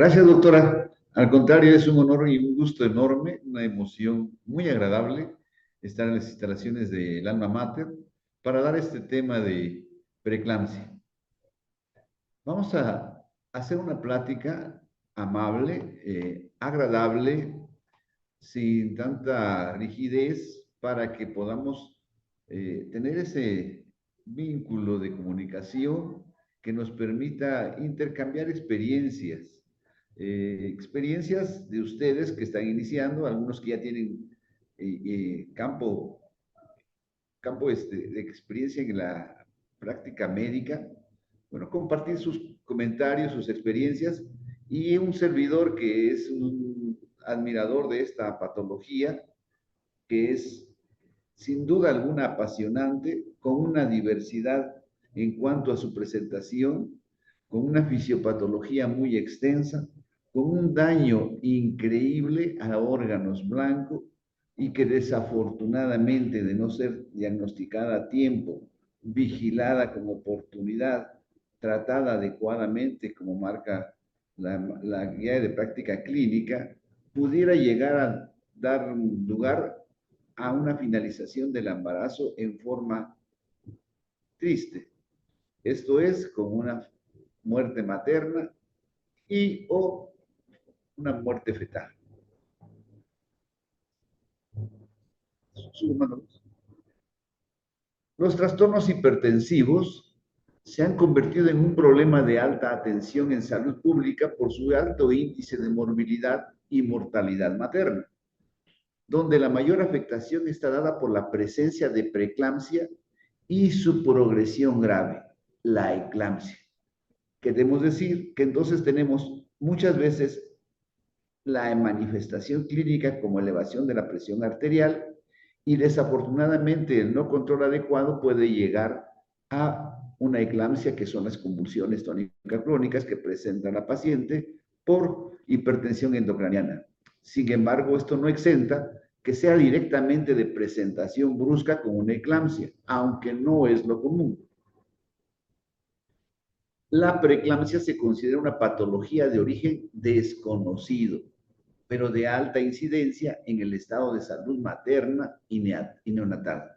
Gracias, doctora. Al contrario, es un honor y un gusto enorme, una emoción muy agradable estar en las instalaciones del Alma Mater para dar este tema de preeclampsia. Vamos a hacer una plática amable, agradable, sin tanta rigidez, para que podamos tener ese vínculo de comunicación que nos permita intercambiar experiencias, experiencias de ustedes que están iniciando, algunos que ya tienen campo de experiencia en la práctica médica, bueno, compartir sus comentarios, sus experiencias, y un servidor que es un admirador de esta patología, que es sin duda alguna apasionante, con una diversidad en cuanto a su presentación, con una fisiopatología muy extensa, con un daño increíble a órganos blancos y que desafortunadamente, de no ser diagnosticada a tiempo, vigilada con oportunidad, tratada adecuadamente como marca la guía de práctica clínica, pudiera llegar a dar lugar a una finalización del embarazo en forma triste. Esto es, con una muerte materna y o una muerte fetal. Los trastornos hipertensivos se han convertido en un problema de alta atención en salud pública por su alto índice de morbilidad y mortalidad materna, donde la mayor afectación está dada por la presencia de preeclampsia y su progresión grave, la eclampsia. Queremos decir que entonces tenemos muchas veces la manifestación clínica como elevación de la presión arterial y desafortunadamente el no control adecuado puede llegar a una eclampsia, que son las convulsiones tónicas crónicas que presenta la paciente por hipertensión endocraniana. Sin embargo, esto no exenta que sea directamente de presentación brusca con una eclampsia, aunque no es lo común. La preeclampsia se considera una patología de origen desconocido, pero de alta incidencia en el estado de salud materna y neonatal,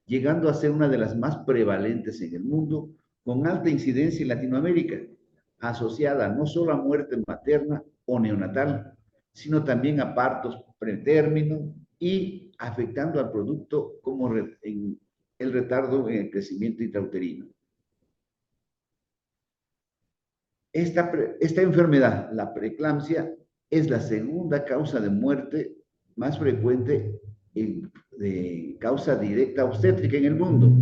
llegando a ser una de las más prevalentes en el mundo, con alta incidencia en Latinoamérica, asociada no solo a muerte materna o neonatal, sino también a partos pretérmino y afectando al producto como en el retardo en el crecimiento intrauterino. Esta enfermedad, la preeclampsia, es la segunda causa de muerte más frecuente de causa directa obstétrica en el mundo.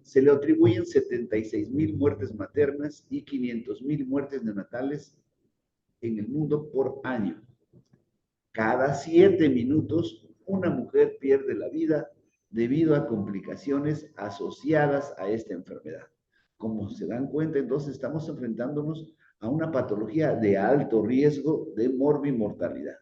Se le atribuyen 76,000 muertes maternas y 500,000 muertes neonatales en el mundo por año. Cada 7 minutos, una mujer pierde la vida debido a complicaciones asociadas a esta enfermedad. Como se dan cuenta, entonces estamos enfrentándonos a una patología de alto riesgo de morbimortalidad.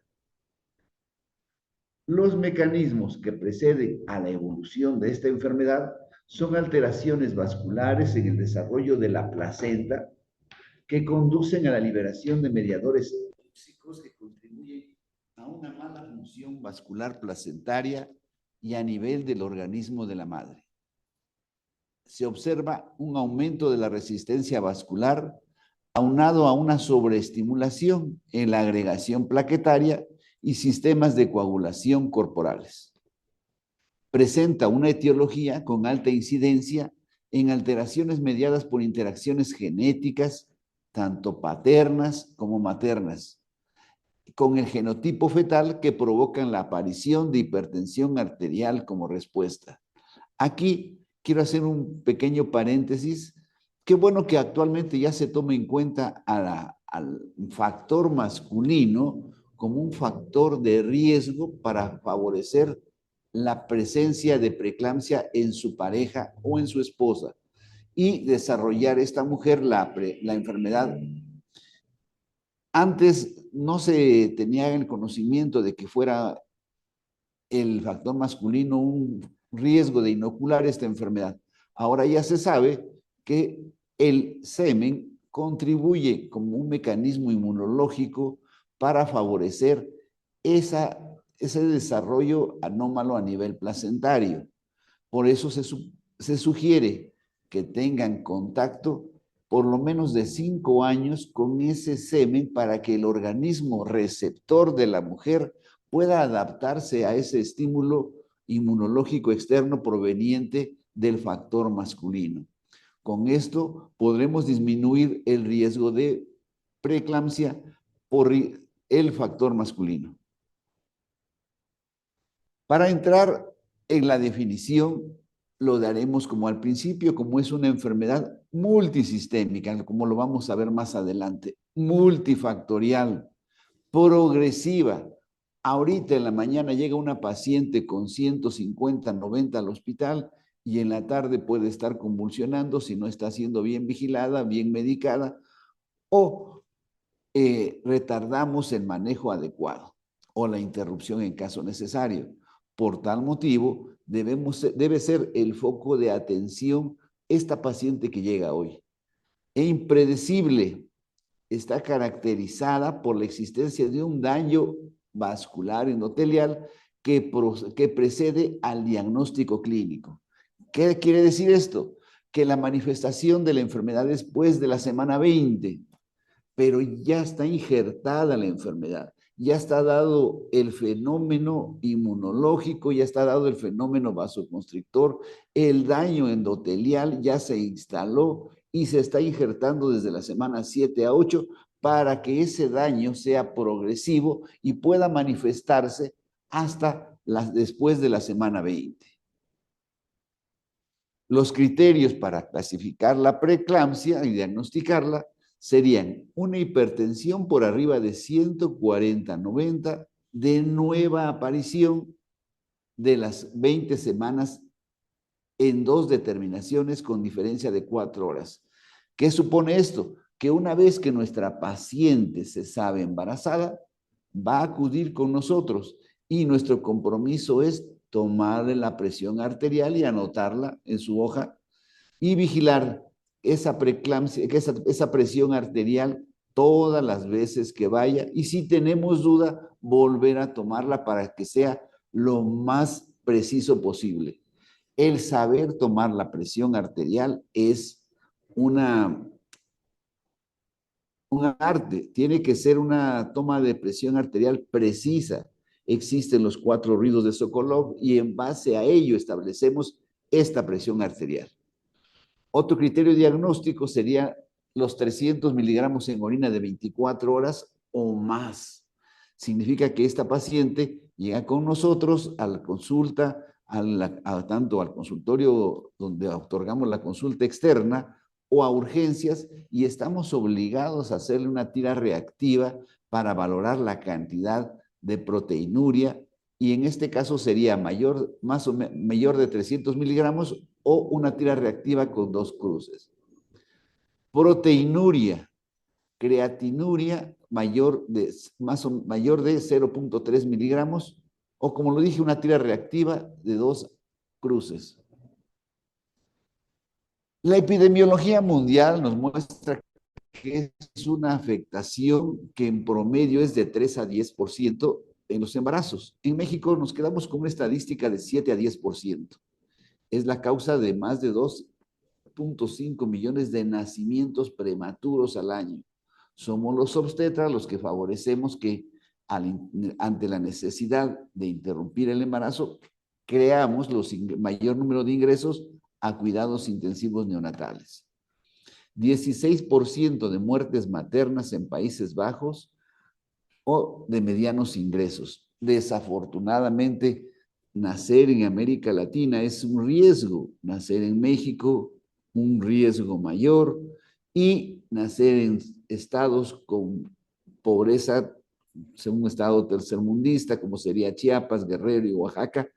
Los mecanismos que preceden a la evolución de esta enfermedad son alteraciones vasculares en el desarrollo de la placenta que conducen a la liberación de mediadores tóxicos que contribuyen a una mala función vascular placentaria y a nivel del organismo de la madre. Se observa un aumento de la resistencia vascular aunado a una sobreestimulación en la agregación plaquetaria y sistemas de coagulación corporales. Presenta una etiología con alta incidencia en alteraciones mediadas por interacciones genéticas, tanto paternas como maternas, con el genotipo fetal que provocan la aparición de hipertensión arterial como respuesta. Aquí quiero hacer un pequeño paréntesis. Qué bueno que actualmente ya se tome en cuenta al factor masculino como un factor de riesgo para favorecer la presencia de preeclampsia en su pareja o en su esposa y desarrollar esta mujer la enfermedad. Antes no se tenía el conocimiento de que fuera el factor masculino un riesgo de inocular esta enfermedad. Ahora ya se sabe que el semen contribuye como un mecanismo inmunológico para favorecer ese desarrollo anómalo a nivel placentario. Por eso se sugiere que tengan contacto por lo menos de 5 años con ese semen para que el organismo receptor de la mujer pueda adaptarse a ese estímulo inmunológico externo proveniente del factor masculino. Con esto podremos disminuir el riesgo de preeclampsia por el factor masculino. Para entrar en la definición, lo daremos como al principio, como es una enfermedad multisistémica, como lo vamos a ver más adelante, multifactorial, progresiva. Ahorita en la mañana llega una paciente con 150, 90 al hospital y en la tarde puede estar convulsionando si no está siendo bien vigilada, bien medicada, o retardamos el manejo adecuado o la interrupción en caso necesario. Por tal motivo, debe ser el foco de atención esta paciente que llega hoy. E impredecible, está caracterizada por la existencia de un daño vascular endotelial que precede al diagnóstico clínico. ¿Qué quiere decir esto? Que la manifestación de la enfermedad después de la semana 20, pero ya está injertada la enfermedad, ya está dado el fenómeno inmunológico, ya está dado el fenómeno vasoconstrictor, el daño endotelial ya se instaló y se está injertando desde la semana 7 a 8 para que ese daño sea progresivo y pueda manifestarse hasta después de la semana 20. Los criterios para clasificar la preeclampsia y diagnosticarla serían una hipertensión por arriba de 140/90 de nueva aparición de las 20 semanas en 2 determinaciones con diferencia de 4 horas. ¿Qué supone esto? Que una vez que nuestra paciente se sabe embarazada, va a acudir con nosotros y nuestro compromiso es tomarle la presión arterial y anotarla en su hoja y vigilar esa preeclampsia, esa presión arterial todas las veces que vaya y si tenemos duda, volver a tomarla para que sea lo más preciso posible. El saber tomar la presión arterial es un arte, tiene que ser una toma de presión arterial precisa. Existen los 4 ruidos de Sokolov y en base a ello establecemos esta presión arterial. Otro criterio diagnóstico sería los 300 miligramos en orina de 24 horas o más. Significa que esta paciente llega con nosotros a la consulta, tanto al consultorio donde otorgamos la consulta externa o a urgencias y estamos obligados a hacerle una tira reactiva para valorar la cantidad de proteinuria y en este caso sería mayor de 300 miligramos o una tira reactiva con 2 cruces. Proteinuria, creatinuria mayor de 0.3 miligramos o como lo dije, una tira reactiva de 2 cruces. La epidemiología mundial nos muestra que es una afectación que en promedio es de 3 a 10% en los embarazos. En México nos quedamos con una estadística de 7 a 10%. Es la causa de más de 2.5 millones de nacimientos prematuros al año. Somos los obstetras los que favorecemos que ante la necesidad de interrumpir el embarazo, creamos mayor número de ingresos a cuidados intensivos neonatales. 16% de muertes maternas en Países Bajos o de medianos ingresos. Desafortunadamente, nacer en América Latina es un riesgo, nacer en México un riesgo mayor y nacer en estados con pobreza, según un estado tercermundista como sería Chiapas, Guerrero y Oaxaca,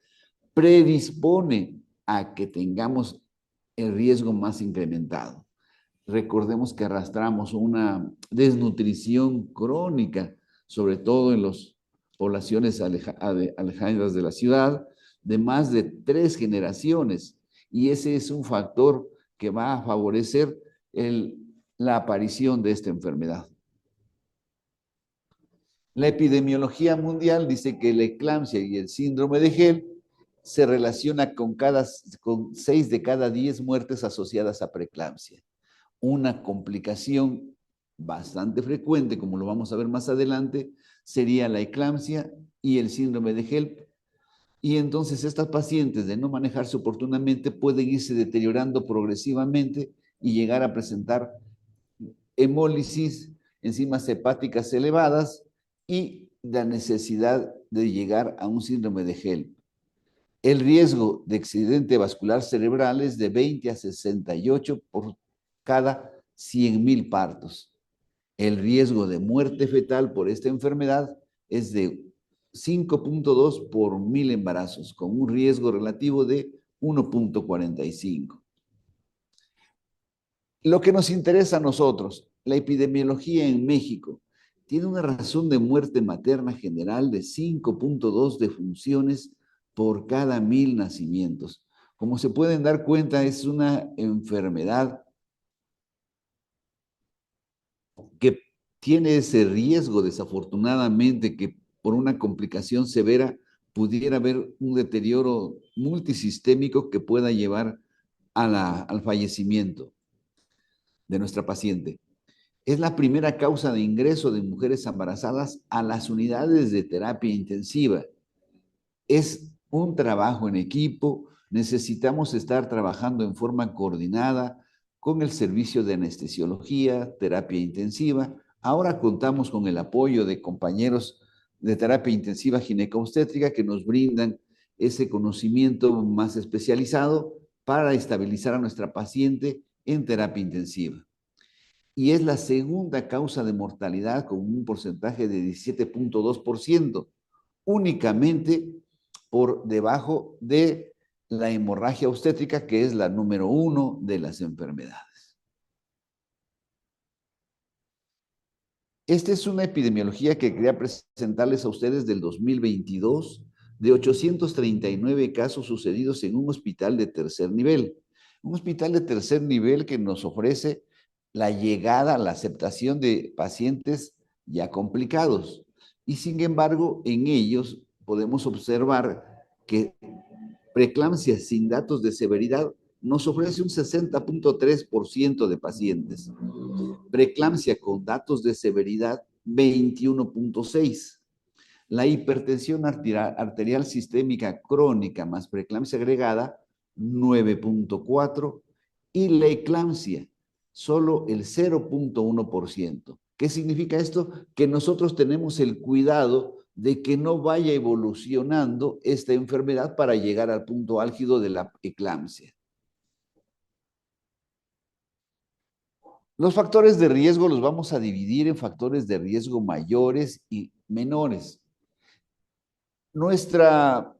predispone a que tengamos el riesgo más incrementado. Recordemos que arrastramos una desnutrición crónica, sobre todo en las poblaciones alejadas de la ciudad, de más de 3 generaciones, y ese es un factor que va a favorecer la aparición de esta enfermedad. La epidemiología mundial dice que la eclampsia y el síndrome de Gel se relaciona con 6 de cada 10 muertes asociadas a preeclampsia. Una complicación bastante frecuente, como lo vamos a ver más adelante, sería la eclampsia y el síndrome de HELP. Y entonces estas pacientes, de no manejarse oportunamente, pueden irse deteriorando progresivamente y llegar a presentar hemólisis, enzimas hepáticas elevadas y la necesidad de llegar a un síndrome de HELP. El riesgo de accidente vascular cerebral es de 20 a 68 por cada 100,000 partos. El riesgo de muerte fetal por esta enfermedad es de 5.2 por 1,000 embarazos, con un riesgo relativo de 1.45. Lo que nos interesa a nosotros, la epidemiología en México, tiene una razón de muerte materna general de 5.2 defunciones por cada 1,000 nacimientos. Como se pueden dar cuenta, es una enfermedad que tiene ese riesgo, desafortunadamente, que por una complicación severa pudiera haber un deterioro multisistémico que pueda llevar al fallecimiento de nuestra paciente. Es la primera causa de ingreso de mujeres embarazadas a las unidades de terapia intensiva. Es un trabajo en equipo, necesitamos estar trabajando en forma coordinada con el servicio de anestesiología, terapia intensiva. Ahora contamos con el apoyo de compañeros de terapia intensiva ginecobstétrica que nos brindan ese conocimiento más especializado para estabilizar a nuestra paciente en terapia intensiva. Y es la segunda causa de mortalidad con un porcentaje de 17.2%, únicamente por debajo de la hemorragia obstétrica, que es la número 1 de las enfermedades. Esta es una epidemiología que quería presentarles a ustedes del 2022, de 839 casos sucedidos en un hospital de tercer nivel. Un hospital de tercer nivel que nos ofrece la llegada, la aceptación de pacientes ya complicados. Y sin embargo, en ellos podemos observar que preeclampsia sin datos de severidad nos ofrece un 60.3% de pacientes. Preeclampsia con datos de severidad, 21.6%. La hipertensión arterial sistémica crónica más preeclampsia agregada, 9.4%. Y la eclampsia, solo el 0.1%. ¿Qué significa esto? Que nosotros tenemos el cuidado de que no vaya evolucionando esta enfermedad para llegar al punto álgido de la eclampsia. Los factores de riesgo los vamos a dividir en factores de riesgo mayores y menores. Nuestra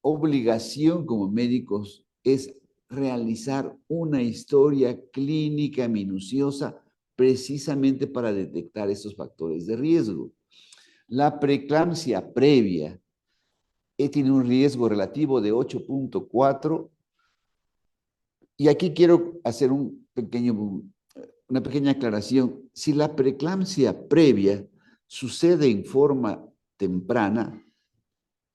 obligación como médicos es realizar una historia clínica minuciosa precisamente para detectar estos factores de riesgo. La preeclampsia previa tiene un riesgo relativo de 8.4 y aquí quiero hacer una pequeña aclaración. Si la preeclampsia previa sucede en forma temprana,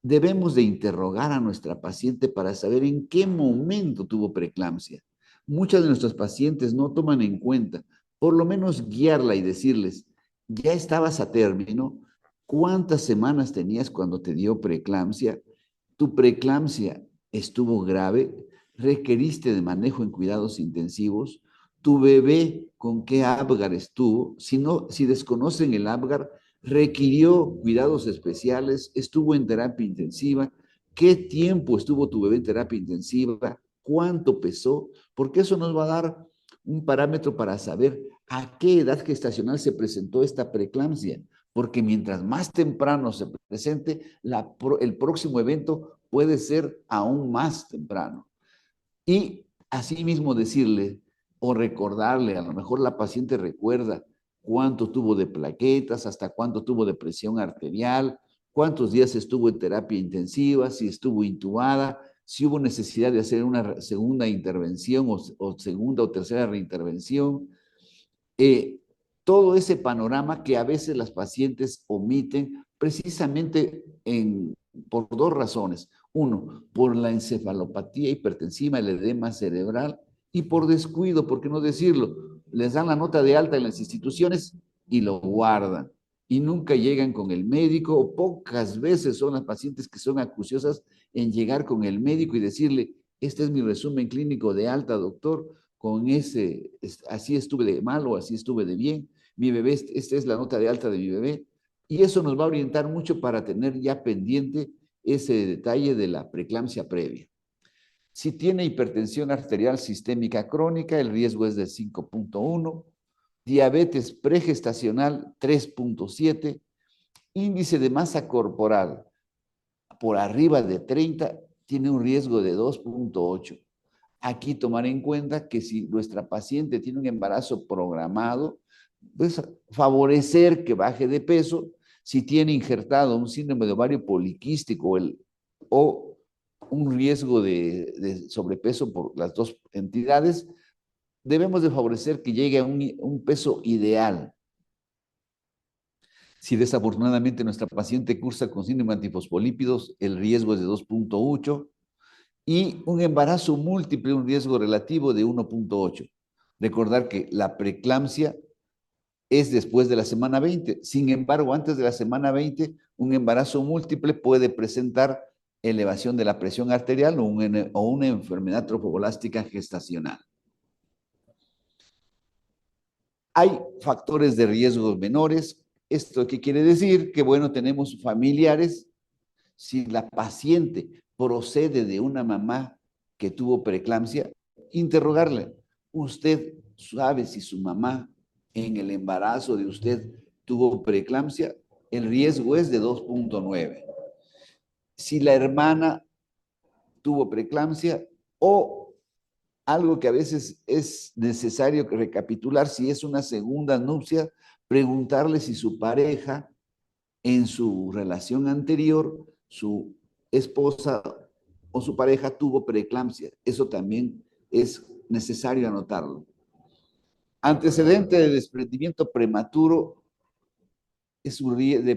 debemos de interrogar a nuestra paciente para saber en qué momento tuvo preeclampsia. Muchas de nuestras pacientes no toman en cuenta, por lo menos guiarla y decirles, ya estabas a término, ¿cuántas semanas tenías cuando te dio preeclampsia? ¿Tu preeclampsia estuvo grave? ¿Requeriste de manejo en cuidados intensivos? ¿Tu bebé con qué Apgar estuvo? Si desconocen el Apgar, requirió cuidados especiales, estuvo en terapia intensiva, qué tiempo estuvo tu bebé en terapia intensiva, cuánto pesó, porque eso nos va a dar un parámetro para saber a qué edad gestacional se presentó esta preeclampsia, porque mientras más temprano se presente, el próximo evento puede ser aún más temprano. Y asimismo decirle o recordarle, a lo mejor la paciente recuerda cuánto tuvo de plaquetas, hasta cuánto tuvo de presión arterial, cuántos días estuvo en terapia intensiva, si estuvo intubada, si hubo necesidad de hacer una segunda intervención o segunda o tercera reintervención, eh, todo ese panorama que a veces las pacientes omiten precisamente por dos razones. Uno, por la encefalopatía hipertensiva, el edema cerebral, y por descuido, ¿por qué no decirlo? Les dan la nota de alta en las instituciones y lo guardan. Y nunca llegan con el médico, o pocas veces son las pacientes que son acuciosas en llegar con el médico y decirle, este es mi resumen clínico de alta, doctor, con ese, así estuve de mal o así estuve de bien, mi bebé, esta es la nota de alta de mi bebé, y eso nos va a orientar mucho para tener ya pendiente ese detalle de la preeclampsia previa. Si tiene hipertensión arterial sistémica crónica, el riesgo es de 5.1, diabetes pregestacional 3.7, índice de masa corporal por arriba de 30, tiene un riesgo de 2.8. Aquí tomar en cuenta que si nuestra paciente tiene un embarazo programado, pues favorecer que baje de peso. Si tiene injertado un síndrome de ovario poliquístico o un riesgo de sobrepeso por las dos entidades, debemos de favorecer que llegue a un peso ideal. Si desafortunadamente nuestra paciente cursa con síndrome de antifosfolípidos, el riesgo es de 2.8 y un embarazo múltiple, un riesgo relativo de 1.8. Recordar que la preeclampsia es después de la semana 20. Sin embargo, antes de la semana 20, un embarazo múltiple puede presentar elevación de la presión arterial o una enfermedad trofoblástica gestacional. Hay factores de riesgo menores. ¿Esto qué quiere decir? Que, bueno, tenemos familiares. Si la paciente procede de una mamá que tuvo preeclampsia, interrogarle, ¿usted sabe si su mamá en el embarazo de usted tuvo preeclampsia? El riesgo es de 2.9. Si la hermana tuvo preeclampsia o algo que a veces es necesario recapitular, si es una segunda nupcia, preguntarle si su pareja en su relación anterior, su esposa o su pareja tuvo preeclampsia. Eso también es necesario anotarlo. Antecedente de desprendimiento prematuro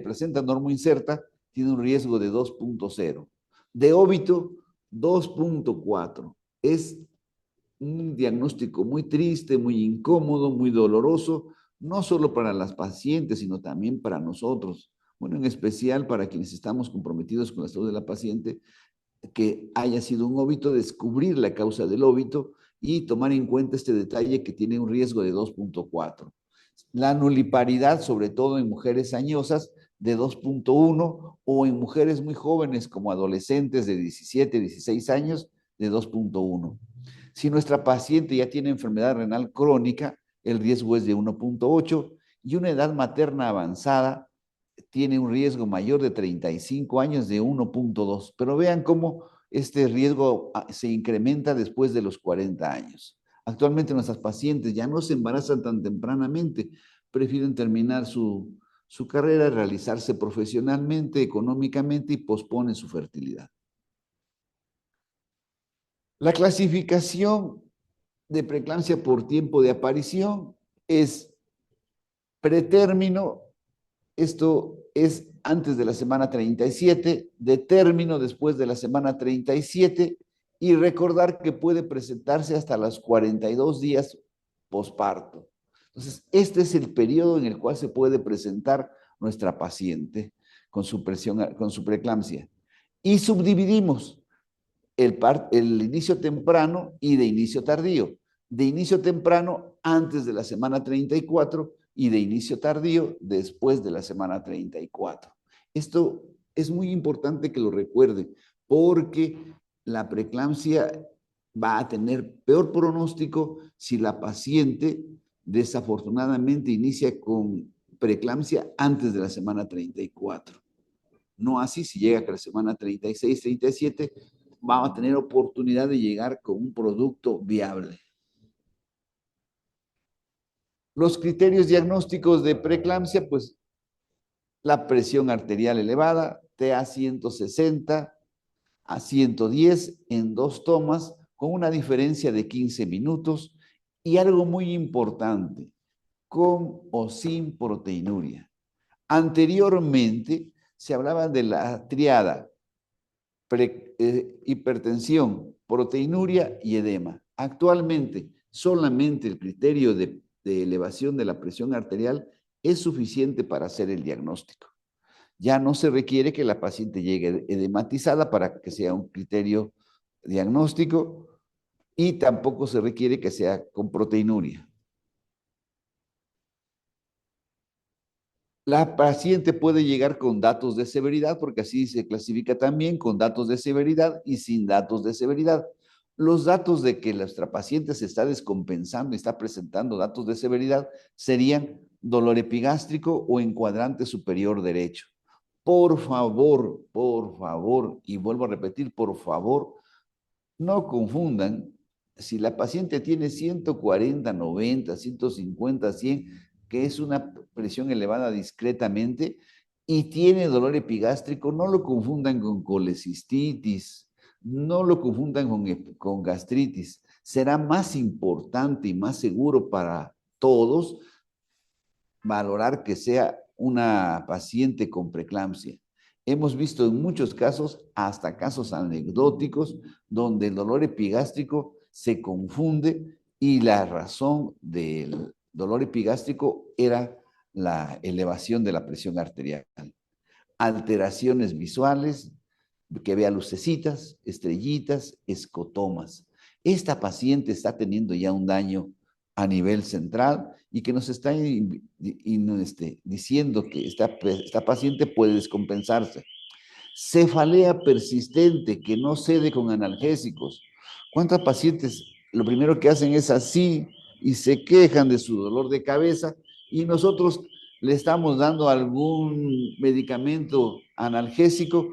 presenta normoincerta, tiene un riesgo de 2.0. De óbito, 2.4. Es un diagnóstico muy triste, muy incómodo, muy doloroso, no solo para las pacientes, sino también para nosotros. Bueno, en especial para quienes estamos comprometidos con la salud de la paciente, que haya sido un óbito, descubrir la causa del óbito y tomar en cuenta este detalle que tiene un riesgo de 2.4. La nuliparidad, sobre todo en mujeres añosas, de 2.1 o en mujeres muy jóvenes como adolescentes de 17, 16 años, de 2.1. Si nuestra paciente ya tiene enfermedad renal crónica, el riesgo es de 1.8 y una edad materna avanzada tiene un riesgo mayor de 35 años de 1.2. Pero vean cómo este riesgo se incrementa después de los 40 años. Actualmente nuestras pacientes ya no se embarazan tan tempranamente, prefieren terminar su carrera, realizarse profesionalmente, económicamente y posponen su fertilidad. La clasificación de preeclampsia por tiempo de aparición es pretérmino, esto es antes de la semana 37, de término después de la semana 37 y recordar que puede presentarse hasta los 42 días posparto. Entonces, este es el periodo en el cual se puede presentar nuestra paciente con su preeclampsia. Y subdividimos el inicio temprano y de inicio tardío. De inicio temprano antes de la semana 34 y de inicio tardío después de la semana 34. Esto es muy importante que lo recuerden porque la preeclampsia va a tener peor pronóstico si la paciente desafortunadamente inicia con preeclampsia antes de la semana 34. No así si llega a la semana 36, 37, vamos a tener oportunidad de llegar con un producto viable. Los criterios diagnósticos de preeclampsia, pues la presión arterial elevada, TA 160 a 110 en 2 tomas, con una diferencia de 15 minutos. Y algo muy importante, con o sin proteinuria. Anteriormente se hablaba de la triada hipertensión, proteinuria y edema. Actualmente, solamente el criterio de elevación de la presión arterial es suficiente para hacer el diagnóstico. Ya no se requiere que la paciente llegue edematizada para que sea un criterio diagnóstico y tampoco se requiere que sea con proteinuria. La paciente puede llegar con datos de severidad, porque así se clasifica también, con datos de severidad y sin datos de severidad. Los datos de que nuestra paciente se está descompensando y está presentando datos de severidad serían dolor epigástrico o en cuadrante superior derecho. Por favor, y vuelvo a repetir, por favor, no confundan si la paciente tiene 140, 90, 150, 100, que es una presión elevada discretamente, y tiene dolor epigástrico, no lo confundan con colecistitis, no lo confundan con gastritis. Será más importante y más seguro para todos valorar que sea una paciente con preeclampsia. Hemos visto en muchos casos, hasta casos anecdóticos, donde el dolor epigástrico se confunde y la razón del dolor epigástrico era la elevación de la presión arterial. Alteraciones visuales, que vea lucecitas, estrellitas, escotomas. Esta paciente está teniendo ya un daño a nivel central y que nos está diciendo que esta paciente puede descompensarse. Cefalea persistente que no cede con analgésicos. ¿Cuántas pacientes lo primero que hacen es así y se quejan de su dolor de cabeza y nosotros le estamos dando algún medicamento analgésico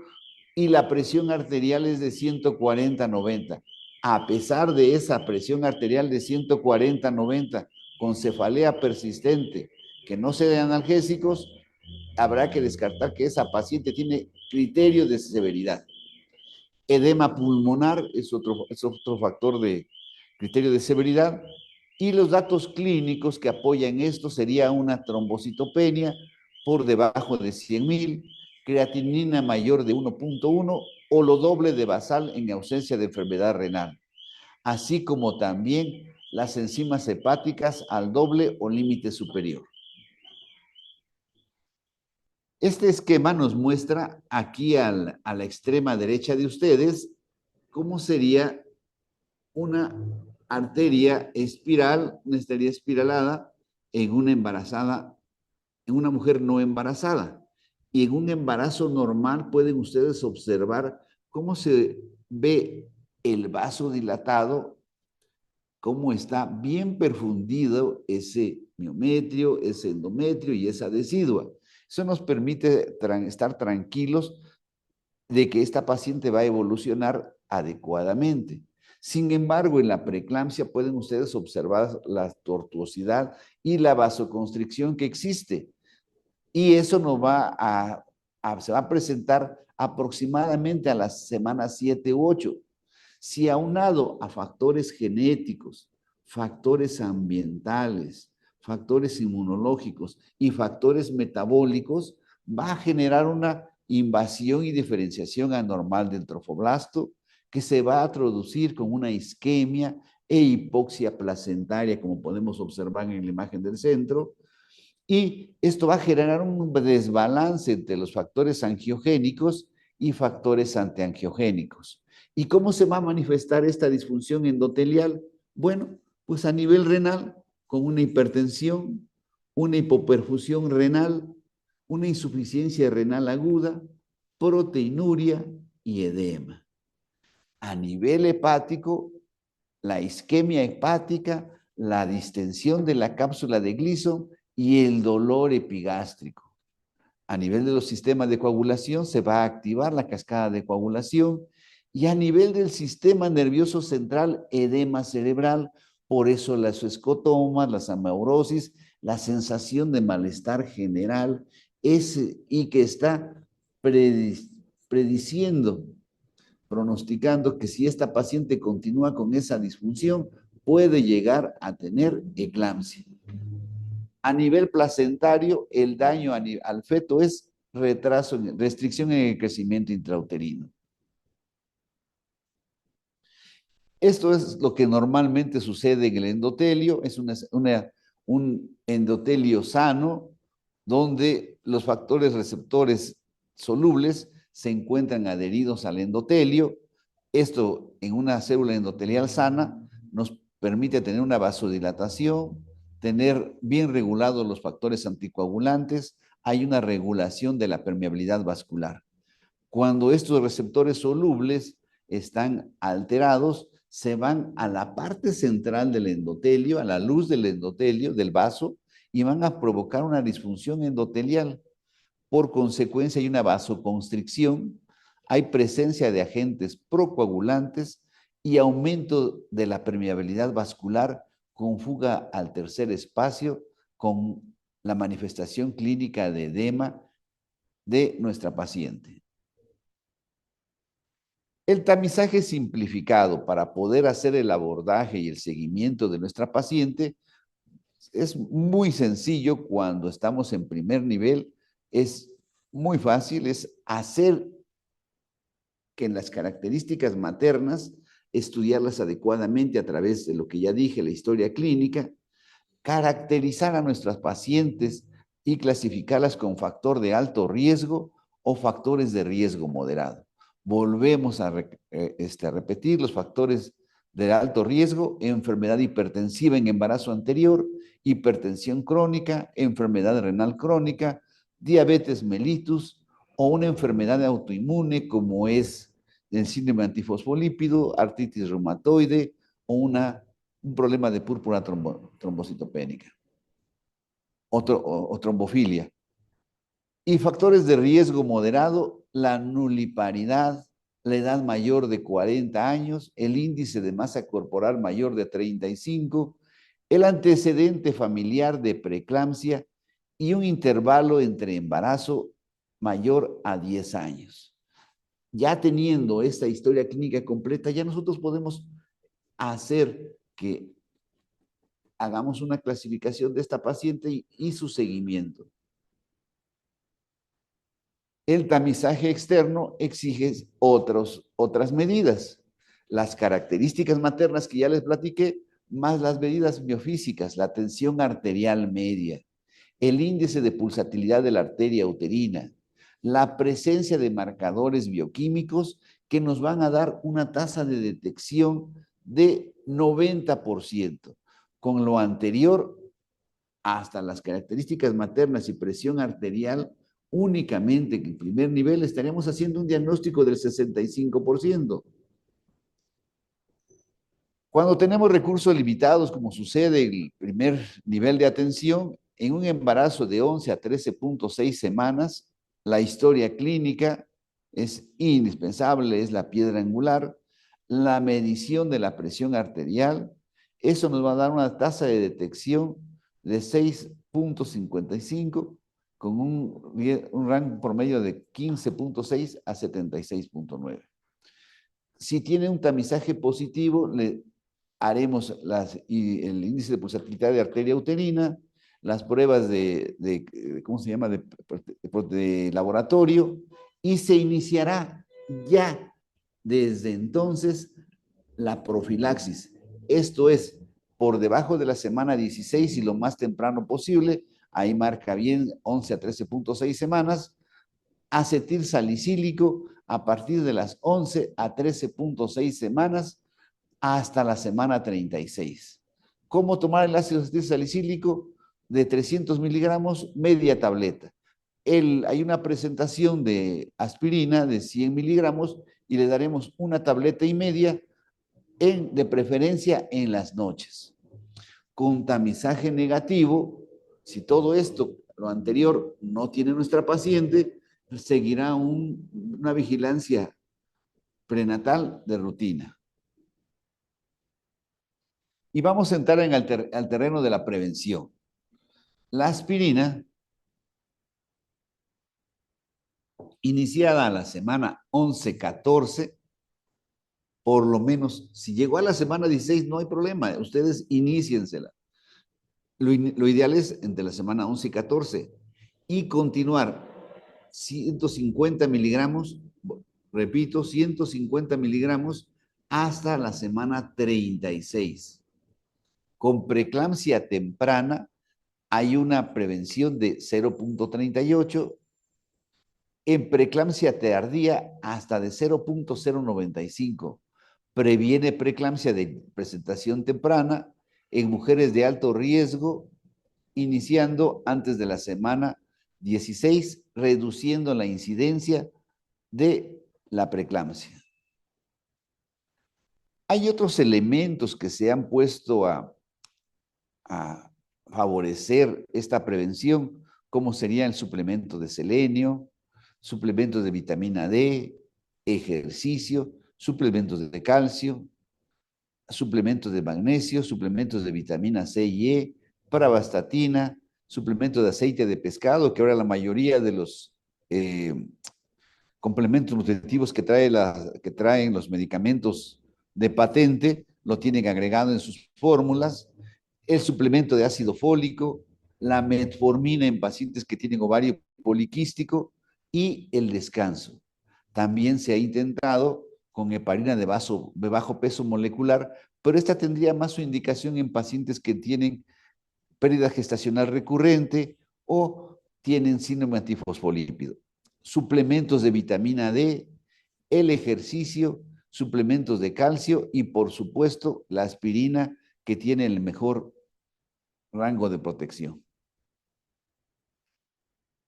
y la presión arterial es de 140-90? A pesar de esa presión arterial de 140-90, con cefalea persistente, que no se de analgésicos, habrá que descartar que esa paciente tiene criterio de severidad. Edema pulmonar es otro factor de criterio de severidad. Y los datos clínicos que apoyan esto sería una trombocitopenia por debajo de 100,000, creatinina mayor de 1.1 o lo doble de basal en ausencia de enfermedad renal, así como también las enzimas hepáticas al doble o límite superior. Este esquema nos muestra aquí a la extrema derecha de ustedes cómo sería una arteria espiral, una arteria espiralada en una embarazada, en una mujer no embarazada. Y en un embarazo normal pueden ustedes observar cómo se ve el vaso dilatado, cómo está bien perfundido ese miometrio, ese endometrio y esa decidua. Eso nos permite estar tranquilos de que esta paciente va a evolucionar adecuadamente. Sin embargo, en la preeclampsia pueden ustedes observar la tortuosidad y la vasoconstricción que existe. Y eso se va a presentar aproximadamente a las semanas 7 u 8. Si aunado a factores genéticos, factores ambientales, factores inmunológicos y factores metabólicos, va a generar una invasión y diferenciación anormal del trofoblasto que se va a traducir con una isquemia e hipoxia placentaria, como podemos observar en la imagen del centro, y esto va a generar un desbalance entre los factores angiogénicos y factores antiangiogénicos. ¿Y cómo se va a manifestar esta disfunción endotelial? Bueno, pues a nivel renal, con una hipertensión, una hipoperfusión renal, una insuficiencia renal aguda, proteinuria y edema. A nivel hepático, la isquemia hepática, la distensión de la cápsula de Gleason y el dolor epigástrico. A nivel de los sistemas de coagulación se va a activar la cascada de coagulación y a nivel del sistema nervioso central, edema cerebral, por eso las escotomas, las amaurosis, la sensación de malestar general y que está prediciendo, pronosticando que si esta paciente continúa con esa disfunción, puede llegar a tener eclampsia. A nivel placentario, el daño al feto es restricción en el crecimiento intrauterino. Esto es lo que normalmente sucede en el endotelio, es un endotelio sano donde los factores receptores solubles se encuentran adheridos al endotelio. Esto en una célula endotelial sana nos permite tener una vasodilatación, tener bien regulados los factores anticoagulantes, hay una regulación de la permeabilidad vascular. Cuando estos receptores solubles están alterados, se van a la parte central del endotelio, a la luz del endotelio, del vaso, y van a provocar una disfunción endotelial. Por consecuencia, hay una vasoconstricción, hay presencia de agentes procoagulantes y aumento de la permeabilidad vascular con fuga al tercer espacio, con la manifestación clínica de edema de nuestra paciente. El tamizaje simplificado para poder hacer el abordaje y el seguimiento de nuestra paciente es muy sencillo cuando estamos en primer nivel, es muy fácil, es hacer que en las características maternas, estudiarlas adecuadamente a través de lo que ya dije, la historia clínica, caracterizar a nuestras pacientes y clasificarlas con factor de alto riesgo o factores de riesgo moderado. Volvemos a repetir los factores de alto riesgo: enfermedad hipertensiva en embarazo anterior, hipertensión crónica, enfermedad renal crónica, diabetes mellitus o una enfermedad autoinmune como es el síndrome antifosfolípido, artritis reumatoide o un problema de púrpura trombocitopénica o trombofilia. Y factores de riesgo moderado: la nuliparidad, la edad mayor de 40 años, el índice de masa corporal mayor de 35, el antecedente familiar de preeclampsia y un intervalo entre embarazo mayor a 10 años. Ya teniendo esta historia clínica completa, ya nosotros podemos hacer que hagamos una clasificación de esta paciente y su seguimiento. El tamizaje externo exige otras medidas. Las características maternas que ya les platiqué, más las medidas biofísicas, la tensión arterial media, el índice de pulsatilidad de la arteria uterina, la presencia de marcadores bioquímicos que nos van a dar una tasa de detección de 90%. Con lo anterior, hasta las características maternas y presión arterial, únicamente en primer nivel estaríamos haciendo un diagnóstico del 65%. Cuando tenemos recursos limitados, como sucede en el primer nivel de atención, en un embarazo de 11 a 13.6 semanas, la historia clínica es indispensable, es la piedra angular, la medición de la presión arterial, eso nos va a dar una tasa de detección de 6.55 con un rango promedio de 15.6 a 76.9. Si tiene un tamizaje positivo, le haremos el índice de pulsatilidad de arteria uterina, las pruebas ¿cómo se llama?, de laboratorio, y se iniciará ya desde entonces la profilaxis. Esto es, por debajo de la semana 16 y lo más temprano posible, ahí marca bien 11 a 13.6 semanas, acetil salicílico a partir de las 11 a 13.6 semanas hasta la semana 36. ¿Cómo tomar el ácido acetil salicílico? De 300 miligramos, media tableta. Hay una presentación de aspirina de 100 miligramos y le daremos una tableta y media, de preferencia en las noches. Con tamizaje negativo, si todo esto, lo anterior, no tiene nuestra paciente, seguirá una vigilancia prenatal de rutina. Y vamos a entrar al terreno de la prevención. La aspirina, iniciada a la semana 11-14, por lo menos, si llegó a la semana 16, no hay problema, ustedes iníciensela. Lo ideal es entre la semana 11 y 14 y continuar 150 miligramos, repito, 150 miligramos hasta la semana 36. Con preeclampsia temprana hay una prevención de 0.38, en preeclampsia tardía hasta de 0.095. Previene preeclampsia de presentación temprana en mujeres de alto riesgo, iniciando antes de la semana 16, reduciendo la incidencia de la preeclampsia. Hay otros elementos que se han puesto a favorecer esta prevención, como sería el suplemento de selenio, suplementos de vitamina D, ejercicio, suplementos de calcio, suplementos de magnesio, suplementos de vitamina C y E, pravastatina, suplementos de aceite de pescado, que ahora la mayoría de los complementos nutritivos que traen los medicamentos de patente lo tienen agregado en sus fórmulas, el suplemento de ácido fólico, la metformina en pacientes que tienen ovario poliquístico y el descanso. También se ha intentado con heparina de bajo peso molecular, pero esta tendría más su indicación en pacientes que tienen pérdida gestacional recurrente o tienen síndrome antifosfolípido. Suplementos de vitamina D, el ejercicio, suplementos de calcio y, por supuesto, la aspirina, que tiene el mejor rango de protección.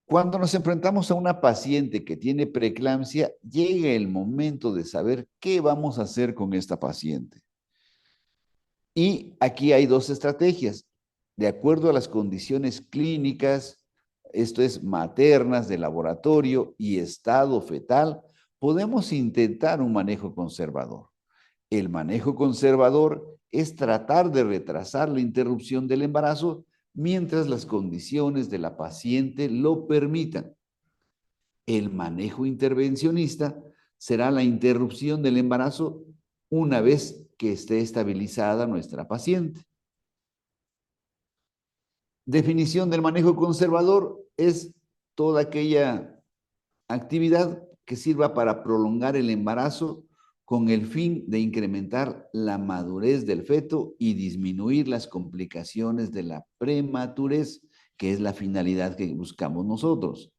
Cuando nos enfrentamos a una paciente que tiene preeclampsia, llega el momento de saber qué vamos a hacer con esta paciente. Y aquí hay dos estrategias. De acuerdo a las condiciones clínicas, esto es maternas, de laboratorio y estado fetal, podemos intentar un manejo conservador. El manejo conservador es tratar de retrasar la interrupción del embarazo mientras las condiciones de la paciente lo permitan. El manejo intervencionista será la interrupción del embarazo una vez que esté estabilizada nuestra paciente. Definición del manejo conservador es toda aquella actividad que sirva para prolongar el embarazo con el fin de incrementar la madurez del feto y disminuir las complicaciones de la prematurez, que es la finalidad que buscamos nosotros.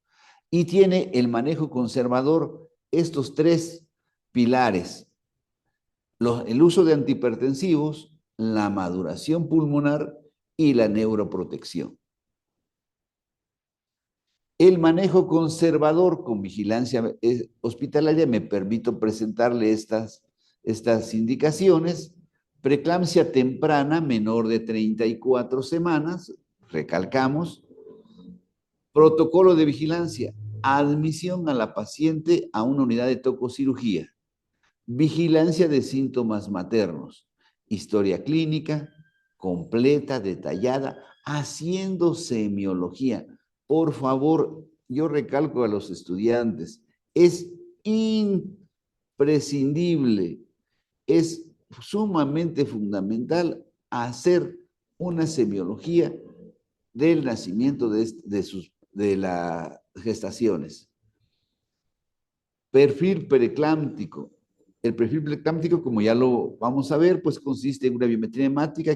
Y tiene el manejo conservador estos tres pilares: el uso de antihipertensivos, la maduración pulmonar y la neuroprotección. El manejo conservador con vigilancia hospitalaria, me permito presentarle estas indicaciones. Preeclampsia temprana menor de 34 semanas, recalcamos. Protocolo de vigilancia: admisión a la paciente a una unidad de tococirugía. Vigilancia de síntomas maternos. Historia clínica completa, detallada, haciendo semiología. Por favor, yo recalco a los estudiantes, es imprescindible, es sumamente fundamental hacer una semiología del nacimiento de las gestaciones. Perfil preeclámptico. El perfil preeclámptico, como ya lo vamos a ver, pues consiste en una biometría hemática,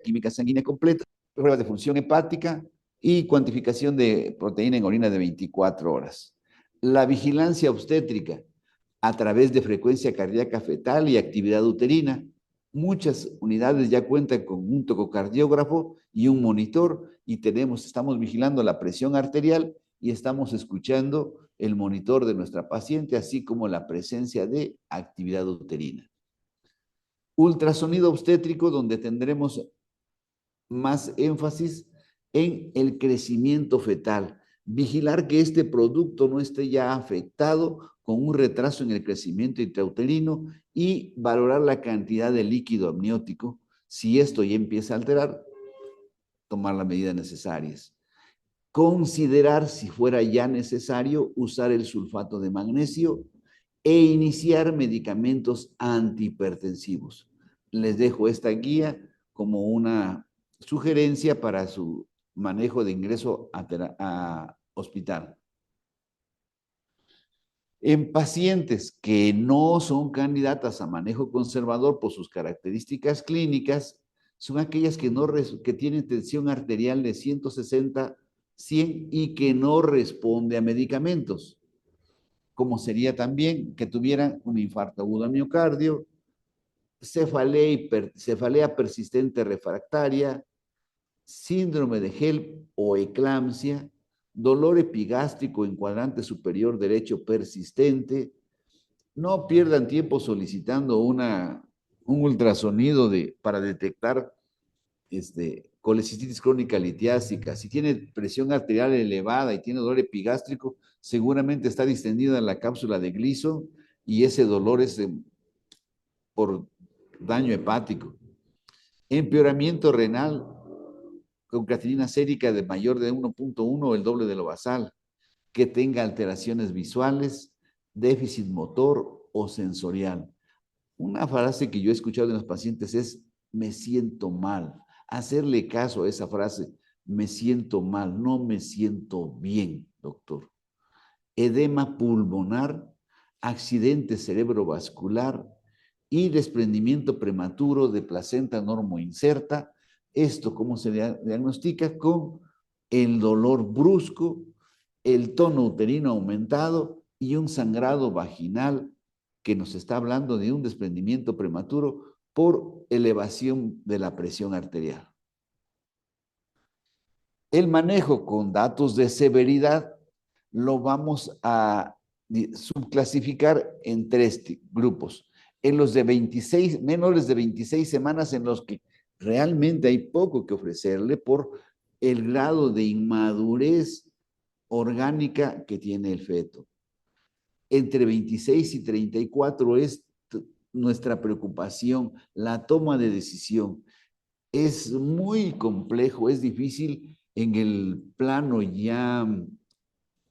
química sanguínea completa, pruebas de función hepática y cuantificación de proteína en orina de 24 horas. La vigilancia obstétrica a través de frecuencia cardíaca fetal y actividad uterina. Muchas unidades ya cuentan con un tococardiógrafo y un monitor y estamos vigilando la presión arterial y estamos escuchando el monitor de nuestra paciente, así como la presencia de actividad uterina. Ultrasonido obstétrico, donde tendremos más énfasis en el crecimiento fetal. Vigilar que este producto no esté ya afectado con un retraso en el crecimiento intrauterino y valorar la cantidad de líquido amniótico. Si esto ya empieza a alterar, tomar las medidas necesarias. Considerar, si fuera ya necesario, usar el sulfato de magnesio e iniciar medicamentos antihipertensivos. Les dejo esta guía como una sugerencia para su manejo de ingreso a hospital. En pacientes que no son candidatas a manejo conservador por sus características clínicas, son aquellas que tienen tensión arterial de 160, 100 y que no responde a medicamentos, como sería también que tuvieran un infarto agudo al miocardio, cefalea persistente refractaria, síndrome de HELP o eclampsia, dolor epigástrico en cuadrante superior derecho persistente. No pierdan tiempo solicitando un ultrasonido para detectar colecistitis crónica litiásica. Si tiene presión arterial elevada y tiene dolor epigástrico, seguramente está distendida la cápsula de Gleason y ese dolor es por daño hepático. Empeoramiento renal con creatinina sérica de mayor de 1.1 o el doble de lo basal, que tenga alteraciones visuales, déficit motor o sensorial. Una frase que yo he escuchado de los pacientes es, me siento mal. Hacerle caso a esa frase, me siento mal, no me siento bien, doctor. Edema pulmonar, accidente cerebrovascular y desprendimiento prematuro de placenta normoinserta. Esto, ¿cómo se diagnostica? Con el dolor brusco, el tono uterino aumentado y un sangrado vaginal que nos está hablando de un desprendimiento prematuro por elevación de la presión arterial. El manejo con datos de severidad lo vamos a subclasificar en 3 grupos. En los de 26, menores de 26 semanas, en los que realmente hay poco que ofrecerle por el grado de inmadurez orgánica que tiene el feto. Entre 26 y 34 es nuestra preocupación, la toma de decisión. Es muy complejo, es difícil en el plano ya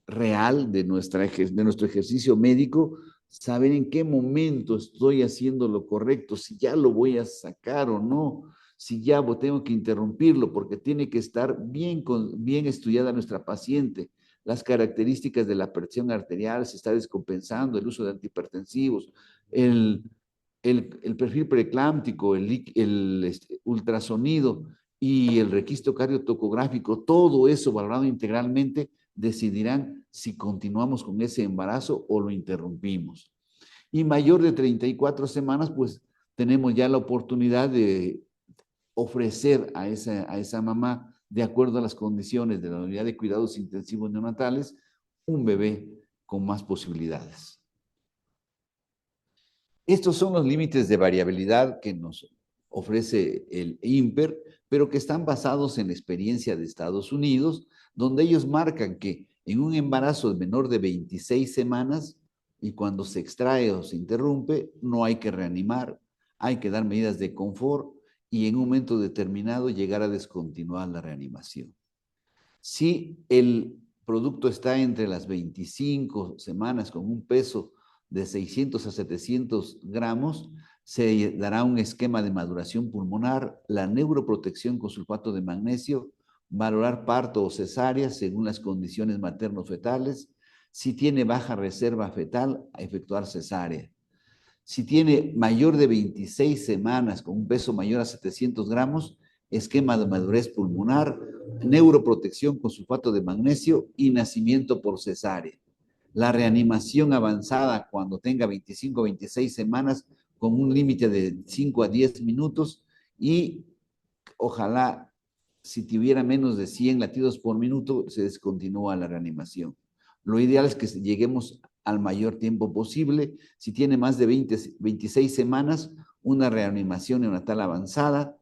real de nuestro ejercicio médico, saber en qué momento estoy haciendo lo correcto, si ya lo voy a sacar o no, si ya tengo que interrumpirlo, porque tiene que estar bien estudiada nuestra paciente, las características de la presión arterial, si está descompensando, el uso de antihipertensivos, el perfil preeclámptico, el ultrasonido y el registro cardiotocográfico, todo eso valorado integralmente, decidirán si continuamos con ese embarazo o lo interrumpimos. Y mayor de 34 semanas, pues tenemos ya la oportunidad de ofrecer a esa mamá, de acuerdo a las condiciones de la unidad de cuidados intensivos neonatales, un bebé con más posibilidades. Estos son los límites de variabilidad que nos ofrece el INPER, pero que están basados en la experiencia de Estados Unidos, donde ellos marcan que en un embarazo menor de 26 semanas y cuando se extrae o se interrumpe, no hay que reanimar, hay que dar medidas de confort y en un momento determinado llegar a descontinuar la reanimación. Si el producto está entre las 25 semanas con un peso de 600 a 700 gramos, se dará un esquema de maduración pulmonar, la neuroprotección con sulfato de magnesio, valorar parto o cesárea según las condiciones materno-fetales. Si tiene baja reserva fetal, a efectuar cesárea. Si tiene mayor de 26 semanas con un peso mayor a 700 gramos, esquema de madurez pulmonar, neuroprotección con sulfato de magnesio y nacimiento por cesárea. La reanimación avanzada cuando tenga 25 o 26 semanas con un límite de 5 a 10 minutos y ojalá si tuviera menos de 100 latidos por minuto se descontinúa la reanimación. Lo ideal es que lleguemos al mayor tiempo posible. Si tiene más de 26 semanas, una reanimación neonatal avanzada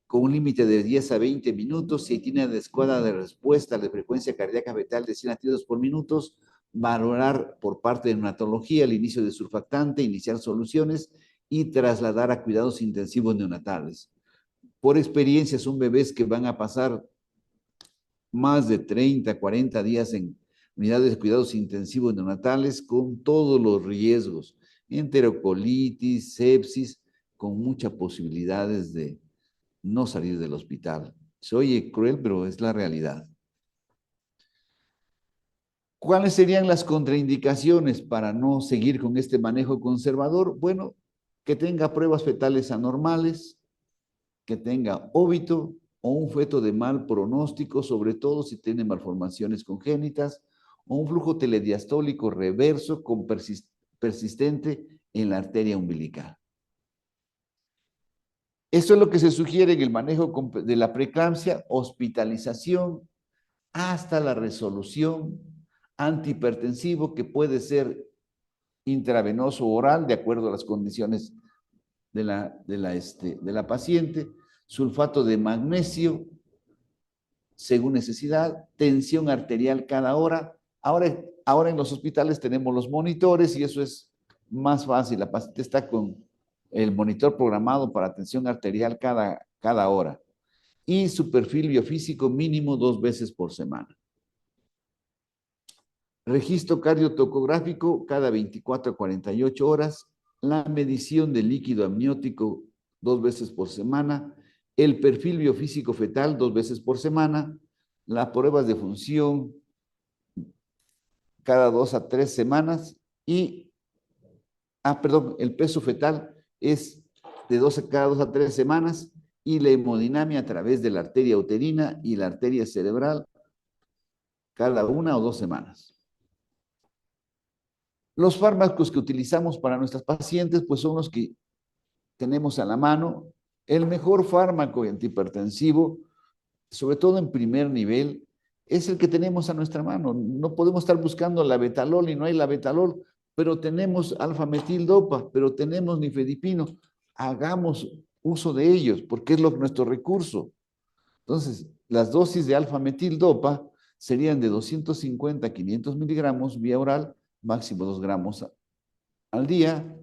con un límite de 10 a 20 minutos. Si tiene adecuada de respuesta de frecuencia cardíaca fetal de 100 latidos por minuto, valorar por parte de neonatología el inicio de surfactante, iniciar soluciones y trasladar a cuidados intensivos neonatales. Por experiencia, son bebés que van a pasar más de 30, 40 días en unidades de cuidados intensivos neonatales con todos los riesgos, enterocolitis, sepsis, con muchas posibilidades de no salir del hospital. Se oye cruel, pero es la realidad. ¿Cuáles serían las contraindicaciones para no seguir con este manejo conservador? Bueno, que tenga pruebas fetales anormales, que tenga óbito o un feto de mal pronóstico, sobre todo si tiene malformaciones congénitas, o un flujo telediastólico reverso con persistente en la arteria umbilical. Esto es lo que se sugiere en el manejo de la preeclampsia, hospitalización hasta la resolución, antihipertensivo que puede ser intravenoso o oral de acuerdo a las condiciones de la paciente, sulfato de magnesio según necesidad, tensión arterial cada hora. Ahora en los hospitales tenemos los monitores y eso es más fácil. La paciente está con el monitor programado para tensión arterial cada hora. Y su perfil biofísico mínimo 2 veces por semana. Registro cardiotocográfico cada 24 a 48 horas. La medición del líquido amniótico 2 veces por semana. El perfil biofísico fetal 2 veces por semana. Las pruebas de función cada 2 a 3 semanas. Y, el peso fetal es de cada 2 a 3 semanas. Y la hemodinamia a través de la arteria uterina y la arteria cerebral cada 1 o 2 semanas. Los fármacos que utilizamos para nuestras pacientes, pues son los que tenemos a la mano. El mejor fármaco antihipertensivo, sobre todo en primer nivel, es el que tenemos a nuestra mano. No podemos estar buscando la betalol y no hay la betalol, pero tenemos alfa-metildopa, pero tenemos nifedipino. Hagamos uso de ellos, porque es nuestro recurso. Entonces, las dosis de alfa-metildopa serían de 250 a 500 miligramos vía oral, máximo 2 gramos al día.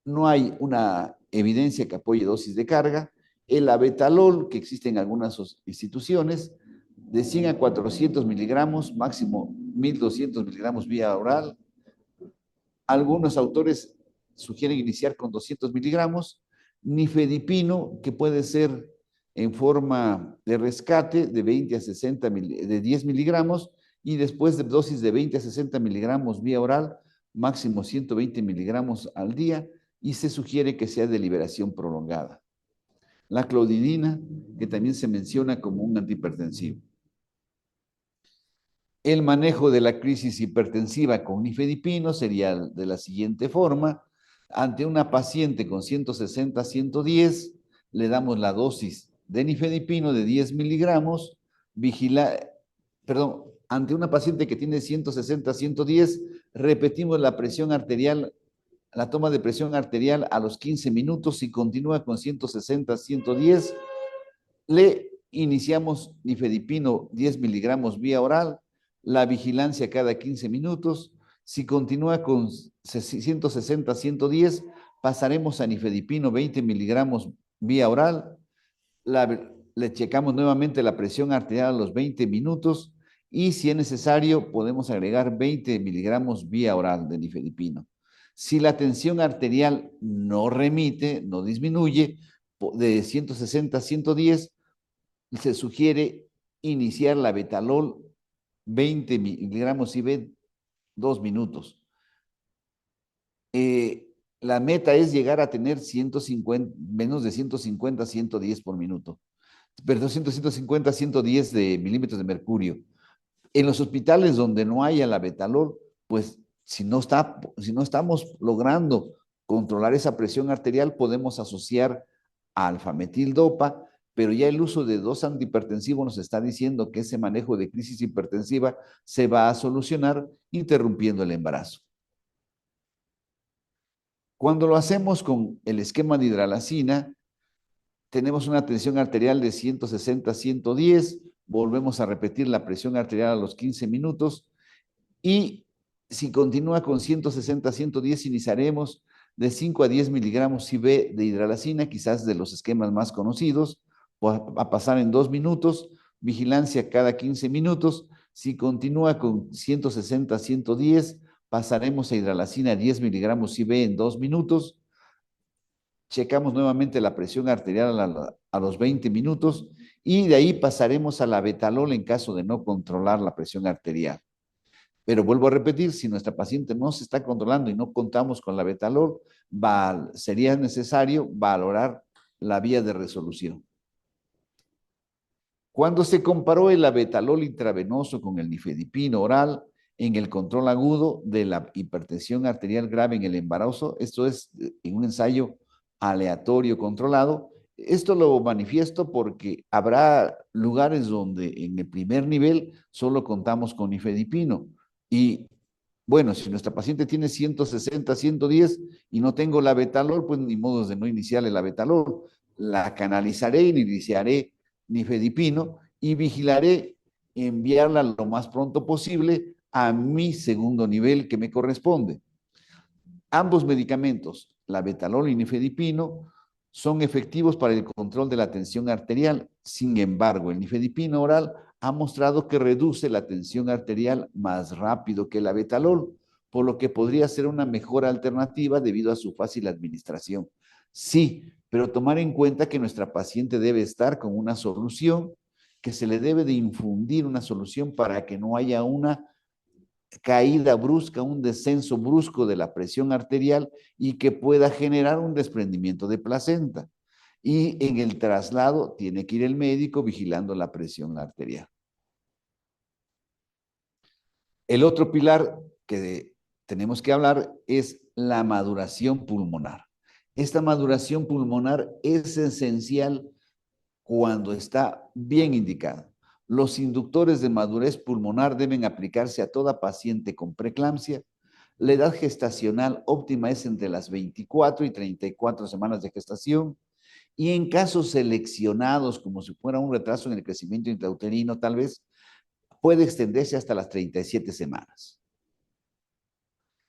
No hay una evidencia que apoye dosis de carga. El abetalol, que existe en algunas instituciones, de 100 a 400 miligramos, máximo 1200 miligramos vía oral. Algunos autores sugieren iniciar con 200 miligramos. Nifedipino, que puede ser en forma de rescate de 20 a 60, de 10 miligramos, y después de dosis de 20 a 60 miligramos vía oral, máximo 120 miligramos al día, y se sugiere que sea de liberación prolongada. La clonidina, que también se menciona como un antihipertensivo. El manejo de la crisis hipertensiva con nifedipino sería de la siguiente forma. Ante una paciente con 160 a 110, le damos la dosis de nifedipino de 10 miligramos. Ante una paciente que tiene 160 a 110, repetimos la presión arterial, la toma de presión arterial a los 15 minutos. Si continúa con 160 a 110, le iniciamos nifedipino 10 miligramos vía oral, la vigilancia cada 15 minutos. Si continúa con 160 a 110, pasaremos a nifedipino 20 miligramos vía oral, le checamos nuevamente la presión arterial a los 20 minutos y si es necesario podemos agregar 20 miligramos vía oral de nifedipino. Si la tensión arterial no remite, no disminuye, de 160 a 110, se sugiere iniciar la betalol 20 miligramos IV 2 minutos. La meta es llegar a tener menos de 150 a 110 por minuto. Perdón, 150 a 110 de milímetros de mercurio. En los hospitales donde no haya la betalol, pues si no estamos logrando controlar esa presión arterial, podemos asociar a alfa-metildopa, pero ya el uso de 2 antihipertensivos nos está diciendo que ese manejo de crisis hipertensiva se va a solucionar interrumpiendo el embarazo. Cuando lo hacemos con el esquema de hidralazina, tenemos una tensión arterial de 160 a 110, volvemos a repetir la presión arterial a los 15 minutos y si continúa con 160 a 110, iniciaremos de 5 a 10 miligramos IV de hidralazina, quizás de los esquemas más conocidos, a pasar en 2 minutos, vigilancia cada 15 minutos. Si continúa con 160 a 110, pasaremos a hidralazina 10 miligramos IV en 2 minutos. checamos nuevamente la presión arterial a los 20 minutos y de ahí pasaremos a la betalol en caso de no controlar la presión arterial. Pero vuelvo a repetir, si nuestra paciente no se está controlando y no contamos con la betalol, sería necesario valorar la vía de resolución. Cuando se comparó el abetalol intravenoso con el nifedipino oral en el control agudo de la hipertensión arterial grave en el embarazo, esto es en un ensayo aleatorio controlado, esto lo manifiesto porque habrá lugares donde en el primer nivel solo contamos con nifedipino y bueno, si nuestra paciente tiene 160, 110 y no tengo la betalol, pues ni modo de no iniciarle la betalol. La canalizaré y iniciaré nifedipino y vigilaré enviarla lo más pronto posible a mi segundo nivel que me corresponde. Ambos medicamentos, la betalol y nifedipino, son efectivos para el control de la tensión arterial. Sin embargo, el nifedipino oral ha mostrado que reduce la tensión arterial más rápido que la betalol, por lo que podría ser una mejor alternativa debido a su fácil administración. Sí, pero tomar en cuenta que nuestra paciente debe estar con una solución, que se le debe de infundir una solución para que no haya una caída brusca, un descenso brusco de la presión arterial y que pueda generar un desprendimiento de placenta. Y en el traslado tiene que ir el médico vigilando la presión arterial. El otro pilar que tenemos que hablar es la maduración pulmonar. Esta maduración pulmonar es esencial cuando está bien indicada. Los inductores de madurez pulmonar deben aplicarse a toda paciente con preeclampsia. La edad gestacional óptima es entre las 24 y 34 semanas de gestación. Y en casos seleccionados, como si fuera un retraso en el crecimiento intrauterino, tal vez puede extenderse hasta las 37 semanas.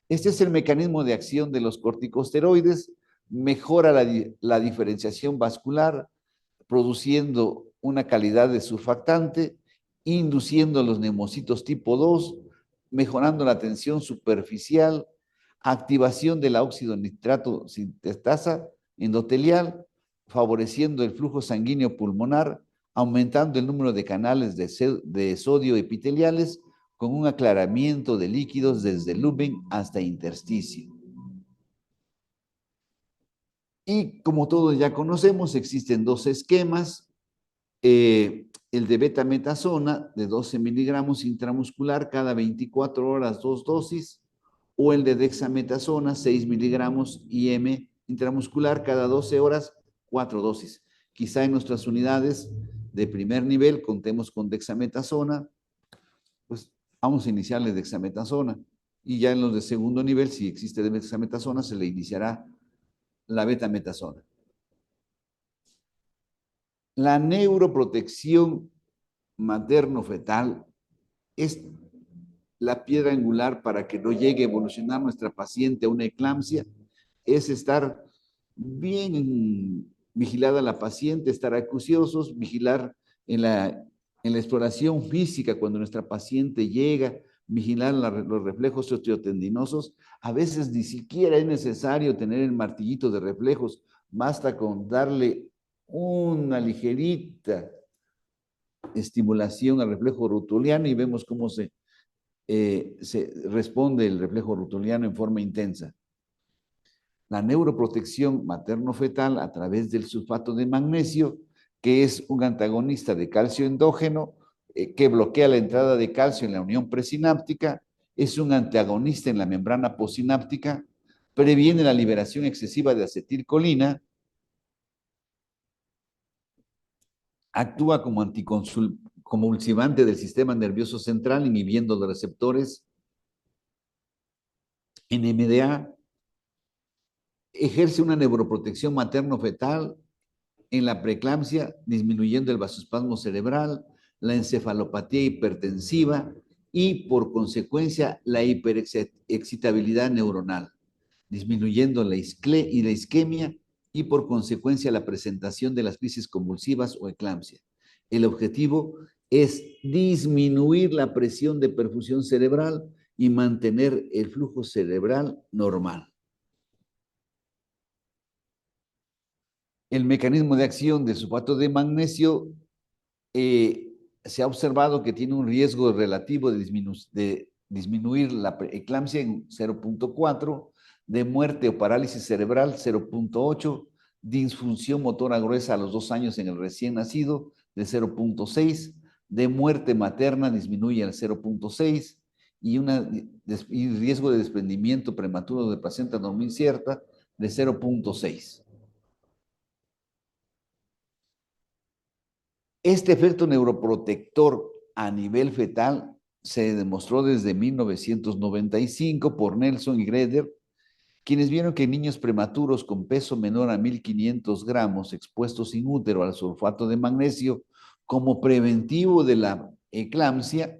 Este es el mecanismo de acción de los corticosteroides. Mejora la diferenciación vascular, produciendo una calidad de surfactante, induciendo los neumocitos tipo 2, mejorando la tensión superficial, activación de la óxido nitrato sintetasa endotelial, favoreciendo el flujo sanguíneo pulmonar, aumentando el número de canales de sodio epiteliales con un aclaramiento de líquidos desde lumen hasta intersticio. Y como todos ya conocemos, existen dos esquemas, el de betametasona de 12 miligramos intramuscular cada 24 horas, 2 dosis, o el de dexametasona 6 miligramos IM intramuscular cada 12 horas, 4 dosis. Quizá en nuestras unidades de primer nivel contemos con dexametasona, pues vamos a iniciarle dexametasona. Y ya en los de segundo nivel, si existe dexametasona, se le iniciará la betametasona. La neuroprotección materno-fetal es la piedra angular para que no llegue a evolucionar nuestra paciente a una eclampsia, es estar bien vigilada la paciente, estar acuciosos, vigilar en la exploración física cuando nuestra paciente llega, vigilar los reflejos osteotendinosos. A veces ni siquiera es necesario tener el martillito de reflejos, basta con darle una ligerita estimulación al reflejo rutuliano y vemos cómo se responde el reflejo rutuliano en forma intensa. La neuroprotección materno-fetal a través del sulfato de magnesio, que es un antagonista de calcio endógeno, que bloquea la entrada de calcio en la unión presináptica, es un antagonista en la membrana posináptica, previene la liberación excesiva de acetilcolina, actúa como anticonvulsivante del sistema nervioso central, inhibiendo los receptores NMDA, ejerce una neuroprotección materno-fetal en la preeclampsia, disminuyendo el vasoespasmo cerebral, la encefalopatía hipertensiva y, por consecuencia, la hiperexcitabilidad neuronal, disminuyendo la isquemia y, por consecuencia, la presentación de las crisis convulsivas o eclampsia. El objetivo es disminuir la presión de perfusión cerebral y mantener el flujo cerebral normal. El mecanismo de acción del sulfato de magnesio se ha observado que tiene un riesgo relativo de disminuir la preeclampsia en 0,4, de muerte o parálisis cerebral 0,8, disfunción motora gruesa a los 2 años en el recién nacido de 0,6, de muerte materna disminuye al 0,6 y riesgo de desprendimiento prematuro de placenta no incierta de 0,6. Este efecto neuroprotector a nivel fetal se demostró desde 1995 por Nelson y Greder, quienes vieron que niños prematuros con peso menor a 1.500 gramos expuestos sin útero al sulfato de magnesio como preventivo de la eclampsia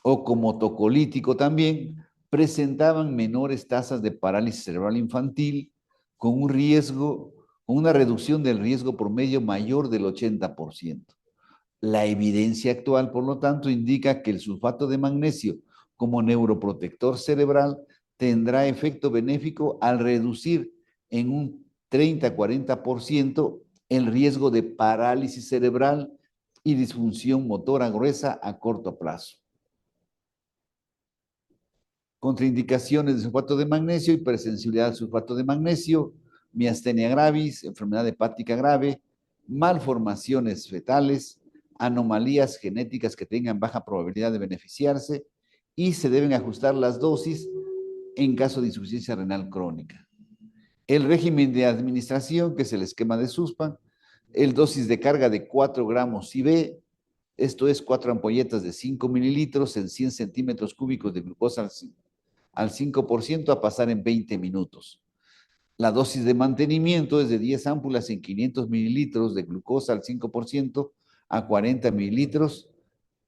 o como tocolítico también, presentaban menores tasas de parálisis cerebral infantil con un riesgo, con una reducción del riesgo promedio mayor del 80%. La evidencia actual, por lo tanto, indica que el sulfato de magnesio como neuroprotector cerebral tendrá efecto benéfico al reducir en un 30-40% el riesgo de parálisis cerebral y disfunción motora gruesa a corto plazo. Contraindicaciones de sulfato de magnesio: hipersensibilidad al sulfato de magnesio, miastenia gravis, enfermedad hepática grave, malformaciones fetales, anomalías genéticas que tengan baja probabilidad de beneficiarse, y se deben ajustar las dosis en caso de insuficiencia renal crónica. El régimen de administración, que es el esquema de Sussman, el dosis de carga de 4 gramos IV, esto es 4 ampolletas de 5 mililitros en 100 centímetros cúbicos de glucosa al 5% a pasar en 20 minutos. La dosis de mantenimiento es de 10 ámpulas en 500 mililitros de glucosa al 5% a 40 mililitros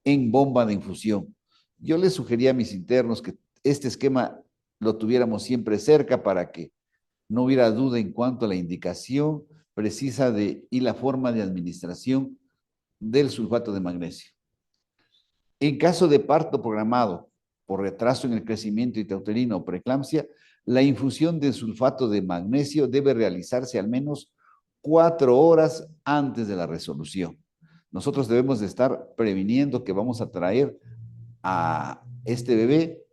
en bomba de infusión. Yo les sugería a mis internos que este esquema lo tuviéramos siempre cerca para que no hubiera duda en cuanto a la indicación precisa y la forma de administración del sulfato de magnesio. En caso de parto programado por retraso en el crecimiento intrauterino o preeclampsia, la infusión de sulfato de magnesio debe realizarse al menos 4 horas antes de la resolución. Nosotros debemos de estar previniendo que vamos a traer a este bebé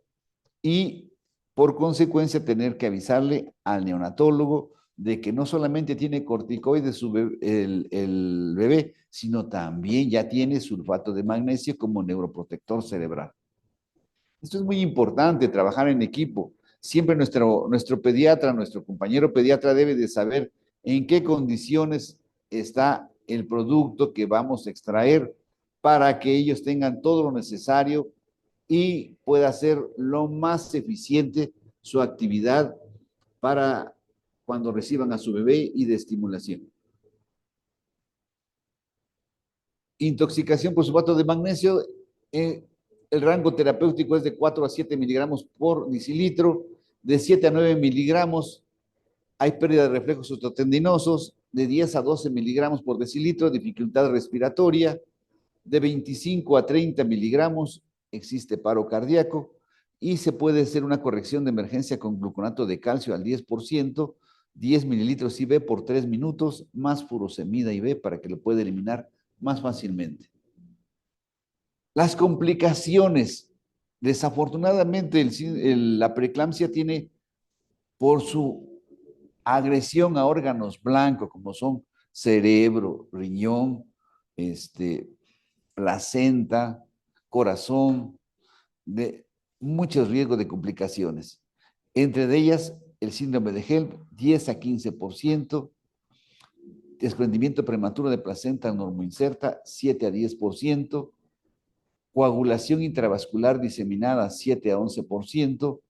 y por consecuencia tener que avisarle al neonatólogo de que no solamente tiene corticoides el bebé, sino también ya tiene sulfato de magnesio como neuroprotector cerebral. Esto es muy importante, trabajar en equipo. Siempre nuestro pediatra, nuestro compañero pediatra debe de saber en qué condiciones está el producto que vamos a extraer para que ellos tengan todo lo necesario y pueda ser lo más eficiente su actividad para cuando reciban a su bebé y de estimulación. Intoxicación por sulfato de magnesio, el rango terapéutico es de 4 a 7 miligramos por decilitro, de 7 a 9 miligramos hay pérdida de reflejos osteotendinosos, de 10 a 12 miligramos por decilitro, dificultad respiratoria, de 25 a 30 miligramos existe paro cardíaco y se puede hacer una corrección de emergencia con gluconato de calcio al 10%, 10 mililitros IV por 3 minutos, más furosemida IV para que lo pueda eliminar más fácilmente. Las complicaciones. Desafortunadamente, la preeclampsia tiene, por su agresión a órganos blancos, como son cerebro, riñón, placenta, corazón, de muchos riesgos de complicaciones. Entre ellas, el síndrome de HELP, 10 a 15%, desprendimiento prematuro de placenta normoinserta, 7 a 10%, coagulación intravascular diseminada, 7 a 11%,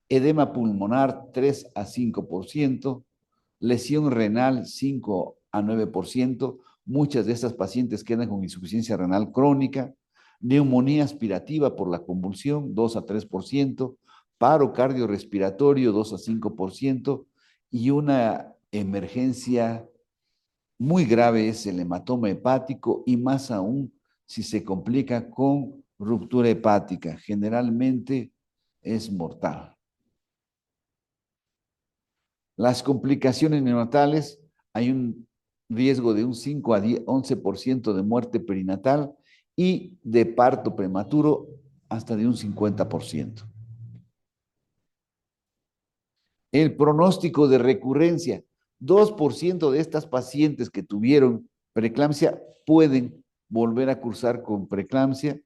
edema pulmonar, 3 a 5%, lesión renal, 5 a 9%, muchas de estas pacientes quedan con insuficiencia renal crónica, neumonía aspirativa por la convulsión, 2 a 3%, paro cardiorrespiratorio, 2 a 5%, y una emergencia muy grave es el hematoma hepático y más aún si se complica con ruptura hepática. Generalmente es mortal. Las complicaciones neonatales, hay un riesgo de un 5 a 11% de muerte perinatal y de parto prematuro hasta de un 50%. El pronóstico de recurrencia, 2% de estas pacientes que tuvieron preeclampsia pueden volver a cursar con preeclampsia,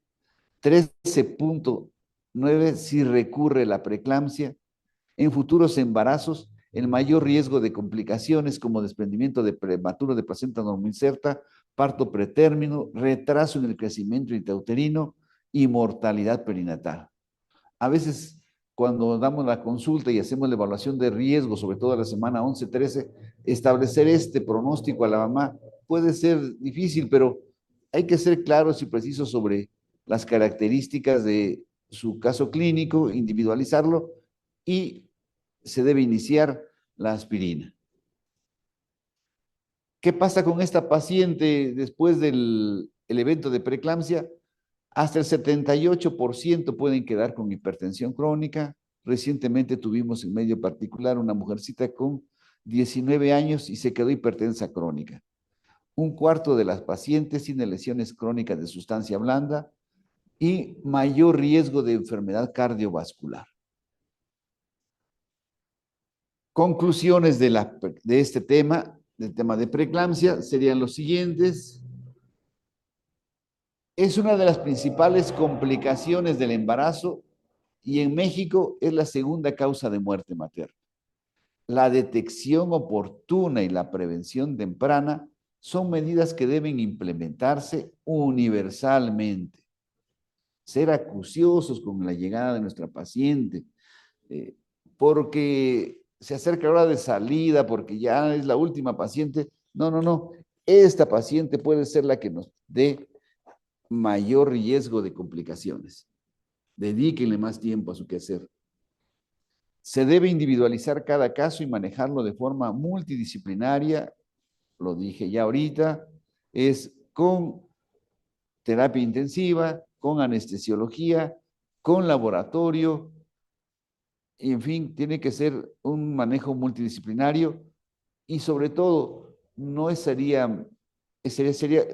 13.9 si recurre la preeclampsia. En futuros embarazos, el mayor riesgo de complicaciones como desprendimiento de prematuro de placenta normoinserta, parto pretérmino, retraso en el crecimiento intrauterino y mortalidad perinatal. A veces, cuando damos la consulta y hacemos la evaluación de riesgo, sobre todo a la semana 11-13, establecer este pronóstico a la mamá puede ser difícil, pero hay que ser claros y precisos sobre las características de su caso clínico, individualizarlo y se debe iniciar la aspirina. ¿Qué pasa con esta paciente después del evento de preeclampsia? Hasta el 78% pueden quedar con hipertensión crónica. Recientemente tuvimos en medio particular una mujercita con 19 años y se quedó hipertensa crónica. Un cuarto de las pacientes tiene lesiones crónicas de sustancia blanda y mayor riesgo de enfermedad cardiovascular. Conclusiones de este tema, del tema de preeclampsia, serían los siguientes. Es una de las principales complicaciones del embarazo y en México es la segunda causa de muerte materna. La detección oportuna y la prevención temprana son medidas que deben implementarse universalmente. Ser acuciosos con la llegada de nuestra paciente, porque se acerca la hora de salida, porque ya es la última paciente. No, no, no. Esta paciente puede ser la que nos dé mayor riesgo de complicaciones. Dedíquenle más tiempo a su quehacer. Se debe individualizar cada caso y manejarlo de forma multidisciplinaria, lo dije ya ahorita, es con terapia intensiva, con anestesiología, con laboratorio, y en fin, tiene que ser un manejo multidisciplinario y sobre todo no sería,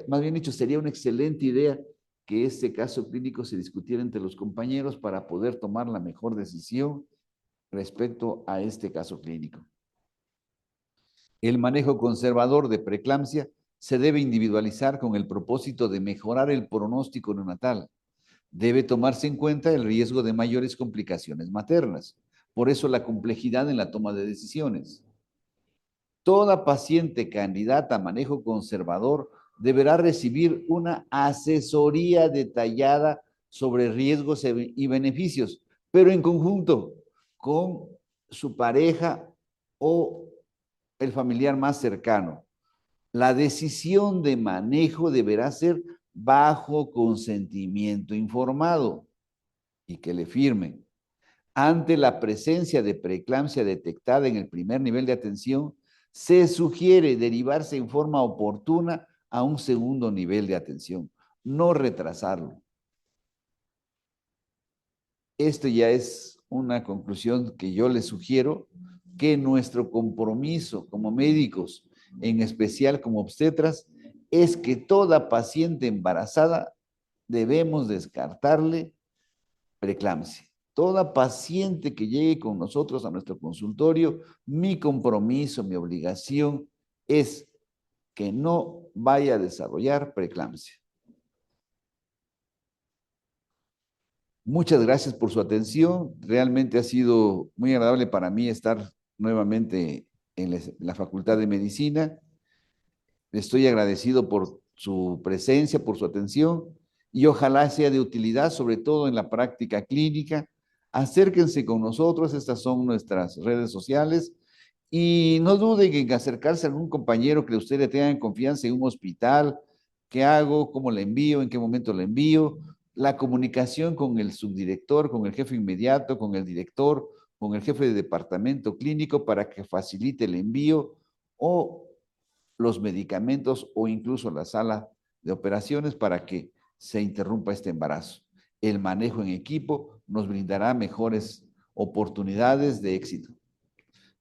más bien dicho, sería una excelente idea que este caso clínico se discutiera entre los compañeros para poder tomar la mejor decisión respecto a este caso clínico. El manejo conservador de preeclampsia se debe individualizar con el propósito de mejorar el pronóstico neonatal. Debe tomarse en cuenta el riesgo de mayores complicaciones maternas. Por eso la complejidad en la toma de decisiones. Toda paciente candidata a manejo conservador deberá recibir una asesoría detallada sobre riesgos y beneficios, pero en conjunto con su pareja o el familiar más cercano. La decisión de manejo deberá ser bajo consentimiento informado y que le firmen. Ante la presencia de preeclampsia detectada en el primer nivel de atención, se sugiere derivarse en forma oportuna a un segundo nivel de atención, no retrasarlo. Esto ya es una conclusión que yo les sugiero, que nuestro compromiso como médicos, en especial como obstetras, es que toda paciente embarazada debemos descartarle preeclampsia. Toda paciente que llegue con nosotros a nuestro consultorio, mi compromiso, mi obligación es que no vaya a desarrollar preeclampsia. Muchas gracias por su atención. Realmente ha sido muy agradable para mí estar nuevamente en la Facultad de Medicina. Estoy agradecido por su presencia, por su atención y ojalá sea de utilidad, sobre todo en la práctica clínica. Acérquense con nosotros, estas son nuestras redes sociales y no duden en acercarse a algún compañero que usted le tenga en confianza en un hospital. ¿Qué hago? ¿Cómo le envío? ¿En qué momento le envío? La comunicación con el subdirector, con el jefe inmediato, con el director, con el jefe de departamento clínico para que facilite el envío o los medicamentos o incluso la sala de operaciones para que se interrumpa este embarazo. El manejo en equipo nos brindará mejores oportunidades de éxito.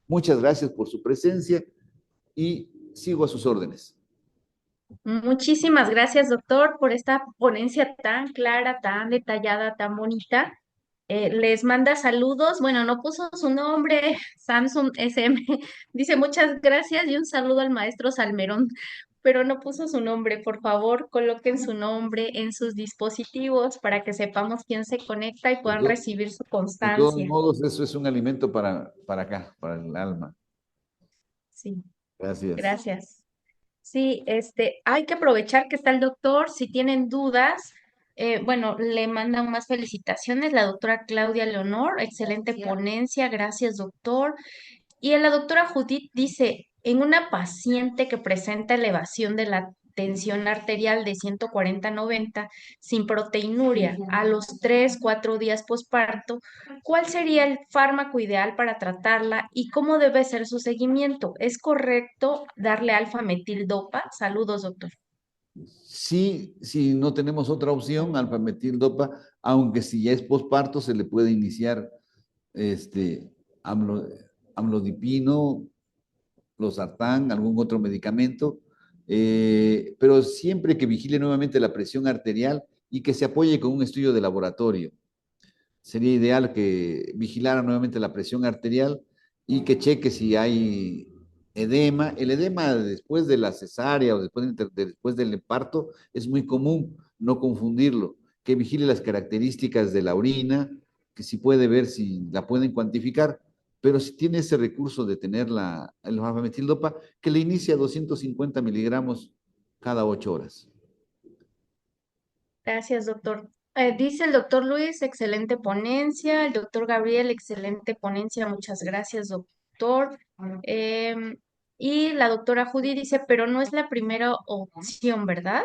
Muchas gracias por su presencia y sigo a sus órdenes. Muchísimas gracias, doctor, por esta ponencia tan clara, tan detallada, tan bonita. Les manda saludos. Bueno, no puso su nombre, Samsung SM. Dice muchas gracias y un saludo al maestro Salmerón, pero no puso su nombre. Por favor, coloquen su nombre en sus dispositivos para que sepamos quién se conecta y De puedan to- recibir su de todos constancia. modos, eso es un alimento para acá, para el alma. Sí, Gracias. gracias. Sí, hay que aprovechar que está el doctor. Si tienen dudas, bueno, le mandan más felicitaciones. La doctora Claudia Leonor, excelente ponencia, gracias, doctor. Y la doctora Judith dice, en una paciente que presenta elevación de la tensión arterial de 140/90 sin proteinuria a los 3, 4 días posparto, ¿cuál sería el fármaco ideal para tratarla y cómo debe ser su seguimiento? ¿Es correcto darle alfa-metildopa? Saludos, doctor. Sí, si no tenemos otra opción, alfametildopa, aunque si ya es posparto, se le puede iniciar este, amlo- amlodipino, losartán, algún otro medicamento, pero siempre que vigile nuevamente la presión arterial y que se apoye con un estudio de laboratorio. Sería ideal que vigilara nuevamente la presión arterial y que cheque si hay edema. El edema después de la cesárea o después del parto es muy común, no confundirlo. Que vigile las características de la orina, que si puede ver si la pueden cuantificar, pero si tiene ese recurso de tener el metildopa, que le inicie a 250 miligramos cada 8 horas. Gracias, doctor. Dice el doctor Luis, excelente ponencia. El doctor Gabriel, excelente ponencia. Muchas gracias, doctor. Em, y la doctora Judy dice, pero no es la primera opción, ¿verdad?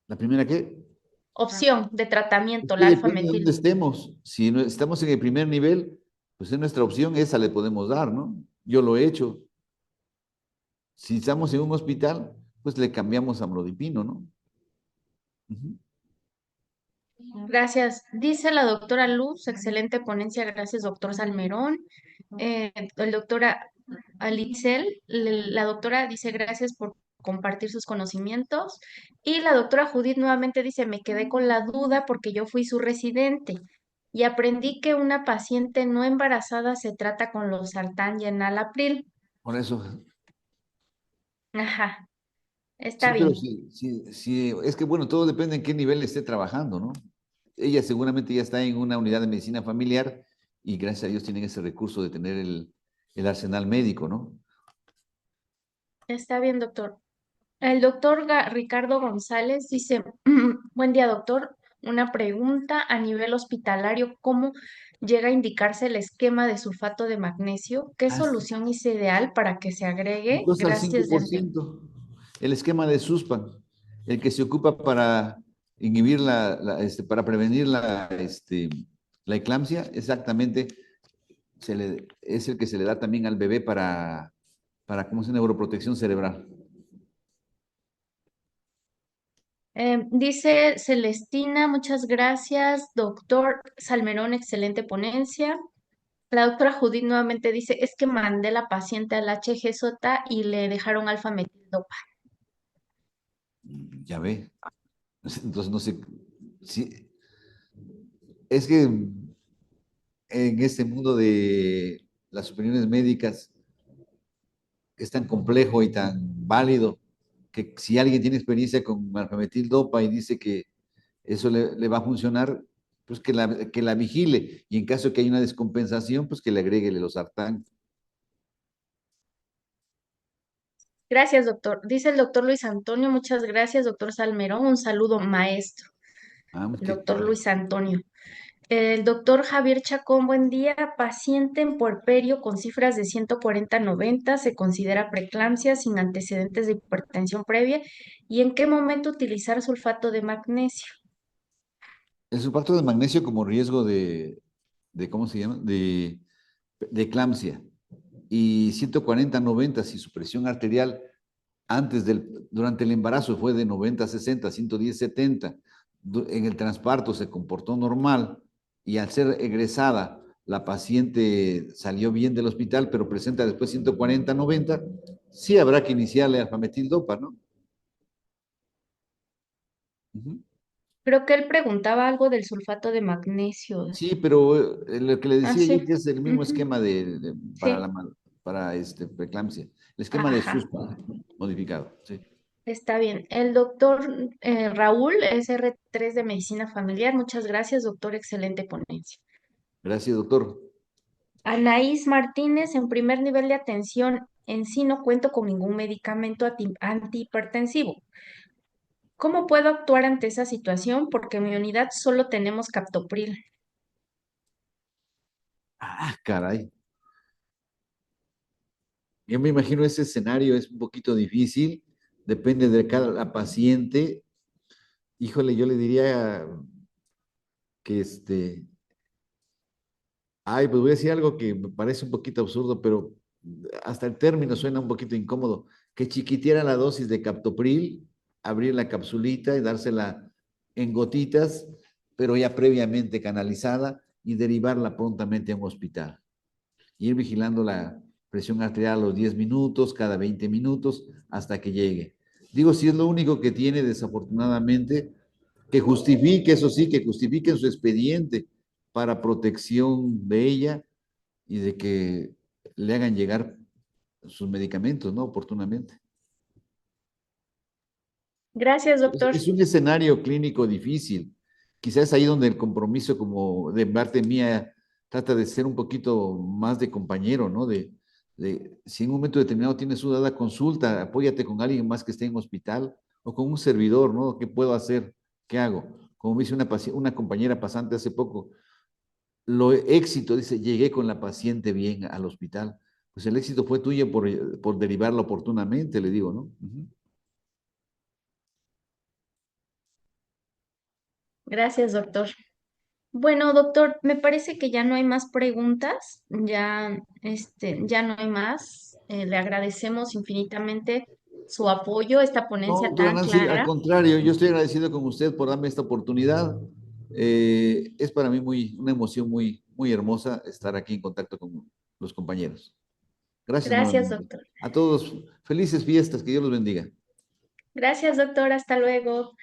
La primera que Opción de es tratamiento, que la depende de dónde alfa-metil. estemos. Si estamos en el primer nivel, pues es nuestra opción, esa le podemos dar, ¿no? Yo lo he hecho. Si estamos en un hospital, pues le cambiamos a amlodipino, ¿no? Ujú. Gracias. Dice la doctora Luz, excelente ponencia. Gracias, doctor Salmerón. El doctora Alitzel, la doctora dice gracias por compartir sus conocimientos. Y la doctora Judith nuevamente dice, me quedé con la duda porque yo fui su residente y aprendí que una paciente no embarazada se trata con los sartán y enalapril. Por eso, Ajá, está sí, pero bien. sí, es que bueno, todo depende en qué nivel esté trabajando, ¿no? Ella seguramente ya está en una unidad de medicina familiar y gracias a Dios tienen ese recurso de tener el arsenal médico, ¿no? Está bien, doctor. El doctor Ricardo González dice, buen día, doctor. Una pregunta a nivel hospitalario, ¿cómo llega a indicarse el esquema de sulfato de magnesio? ¿Qué Hasta solución es ideal para que se agregue? glucosa al Gracias de antemano. 5%. El esquema de Suspan, el que se ocupa para inhibir para prevenir la eclampsia, exactamente, es el que se le da también al bebé ¿cómo se llama? Neuroprotección cerebral. Dice Celestina, muchas gracias. Doctor Salmerón, excelente ponencia. La doctora Judith nuevamente dice, es que mandé la paciente al HGZ y le dejaron alfa-metildopa. Ya ve. Entonces, no sé, si, es que en este mundo de las opiniones médicas es tan complejo y tan válido que si alguien tiene experiencia con alfametil-dopa y dice que eso le va a funcionar, pues que la vigile y en caso de que haya una descompensación, pues que le agregue el losartán. Gracias, doctor. Dice el doctor Luis Antonio, muchas gracias, doctor Salmerón. Un saludo, maestro, Ah, el qué doctor caray. Luis Antonio. El doctor Javier Chacón, buen día. Paciente en puerperio con cifras de 140/90, se considera preeclampsia sin antecedentes de hipertensión previa. ¿Y en qué momento utilizar sulfato de magnesio? El sulfato de magnesio como riesgo de ¿cómo se llama? De eclampsia. Y 140/90 si su presión arterial durante el embarazo fue de 90/60, 110/70, en el transparto se comportó normal y al ser egresada, la paciente salió bien del hospital, pero presenta después 140/90, sí habrá que iniciarle alfametil dopa, ¿no? Ujú. Creo que él preguntaba algo del sulfato de magnesio. Sí, pero lo que le Ah, decía yo sí. que es el mismo Ujú. esquema para Sí. para preeclampsia, el esquema de Ajá. SUSPA modificado, sí. Está bien. El doctor Raúl, SR3 de Medicina Familiar. Muchas gracias, doctor. Excelente ponencia. Gracias, doctor. Anaís Martínez, en primer nivel de atención, en sí no cuento con ningún medicamento antihipertensivo. ¿Cómo puedo actuar ante esa situación? Porque en mi unidad solo tenemos captopril. Ah, caray. Yo me imagino ese escenario es un poquito difícil, depende de cada paciente. Híjole, yo le diría que ay, pues voy a decir algo que me parece un poquito absurdo, pero hasta el término suena un poquito incómodo, que chiquitiera la dosis de captopril, abrir la capsulita y dársela en gotitas, pero ya previamente canalizada y derivarla prontamente a un hospital. Ir vigilando la presión arterial a los 10 minutos, cada 20 minutos, hasta que llegue. Digo, si es lo único que tiene, desafortunadamente, que justifique, eso sí, que justifique su expediente para protección de ella y de que le hagan llegar sus medicamentos, ¿no? Oportunamente. Gracias, doctor. Es un escenario clínico difícil. Quizás ahí donde el compromiso como de parte mía trata de ser un poquito más de compañero, ¿no? Si en un momento determinado tienes una dada consulta, apóyate con alguien más que esté en hospital o con un servidor, ¿no? ¿Qué puedo hacer? ¿Qué hago? Como me dice una compañera pasante hace poco, lo éxito, dice, llegué con la paciente bien al hospital. Pues el éxito fue tuyo por derivarla oportunamente, le digo, ¿no? Ujú. Gracias, doctor. Bueno, doctor, me parece que ya no hay más preguntas, ya no hay más. Le agradecemos infinitamente su apoyo, esta No, ponencia doctora tan Nancy, al clara. contrario, yo estoy agradecido con usted por darme esta oportunidad. Es para mí una emoción muy hermosa estar aquí en contacto con los compañeros. Gracias Gracias, nuevamente. doctor. A todos, felices fiestas, que Dios los bendiga. Gracias, doctor. Hasta luego.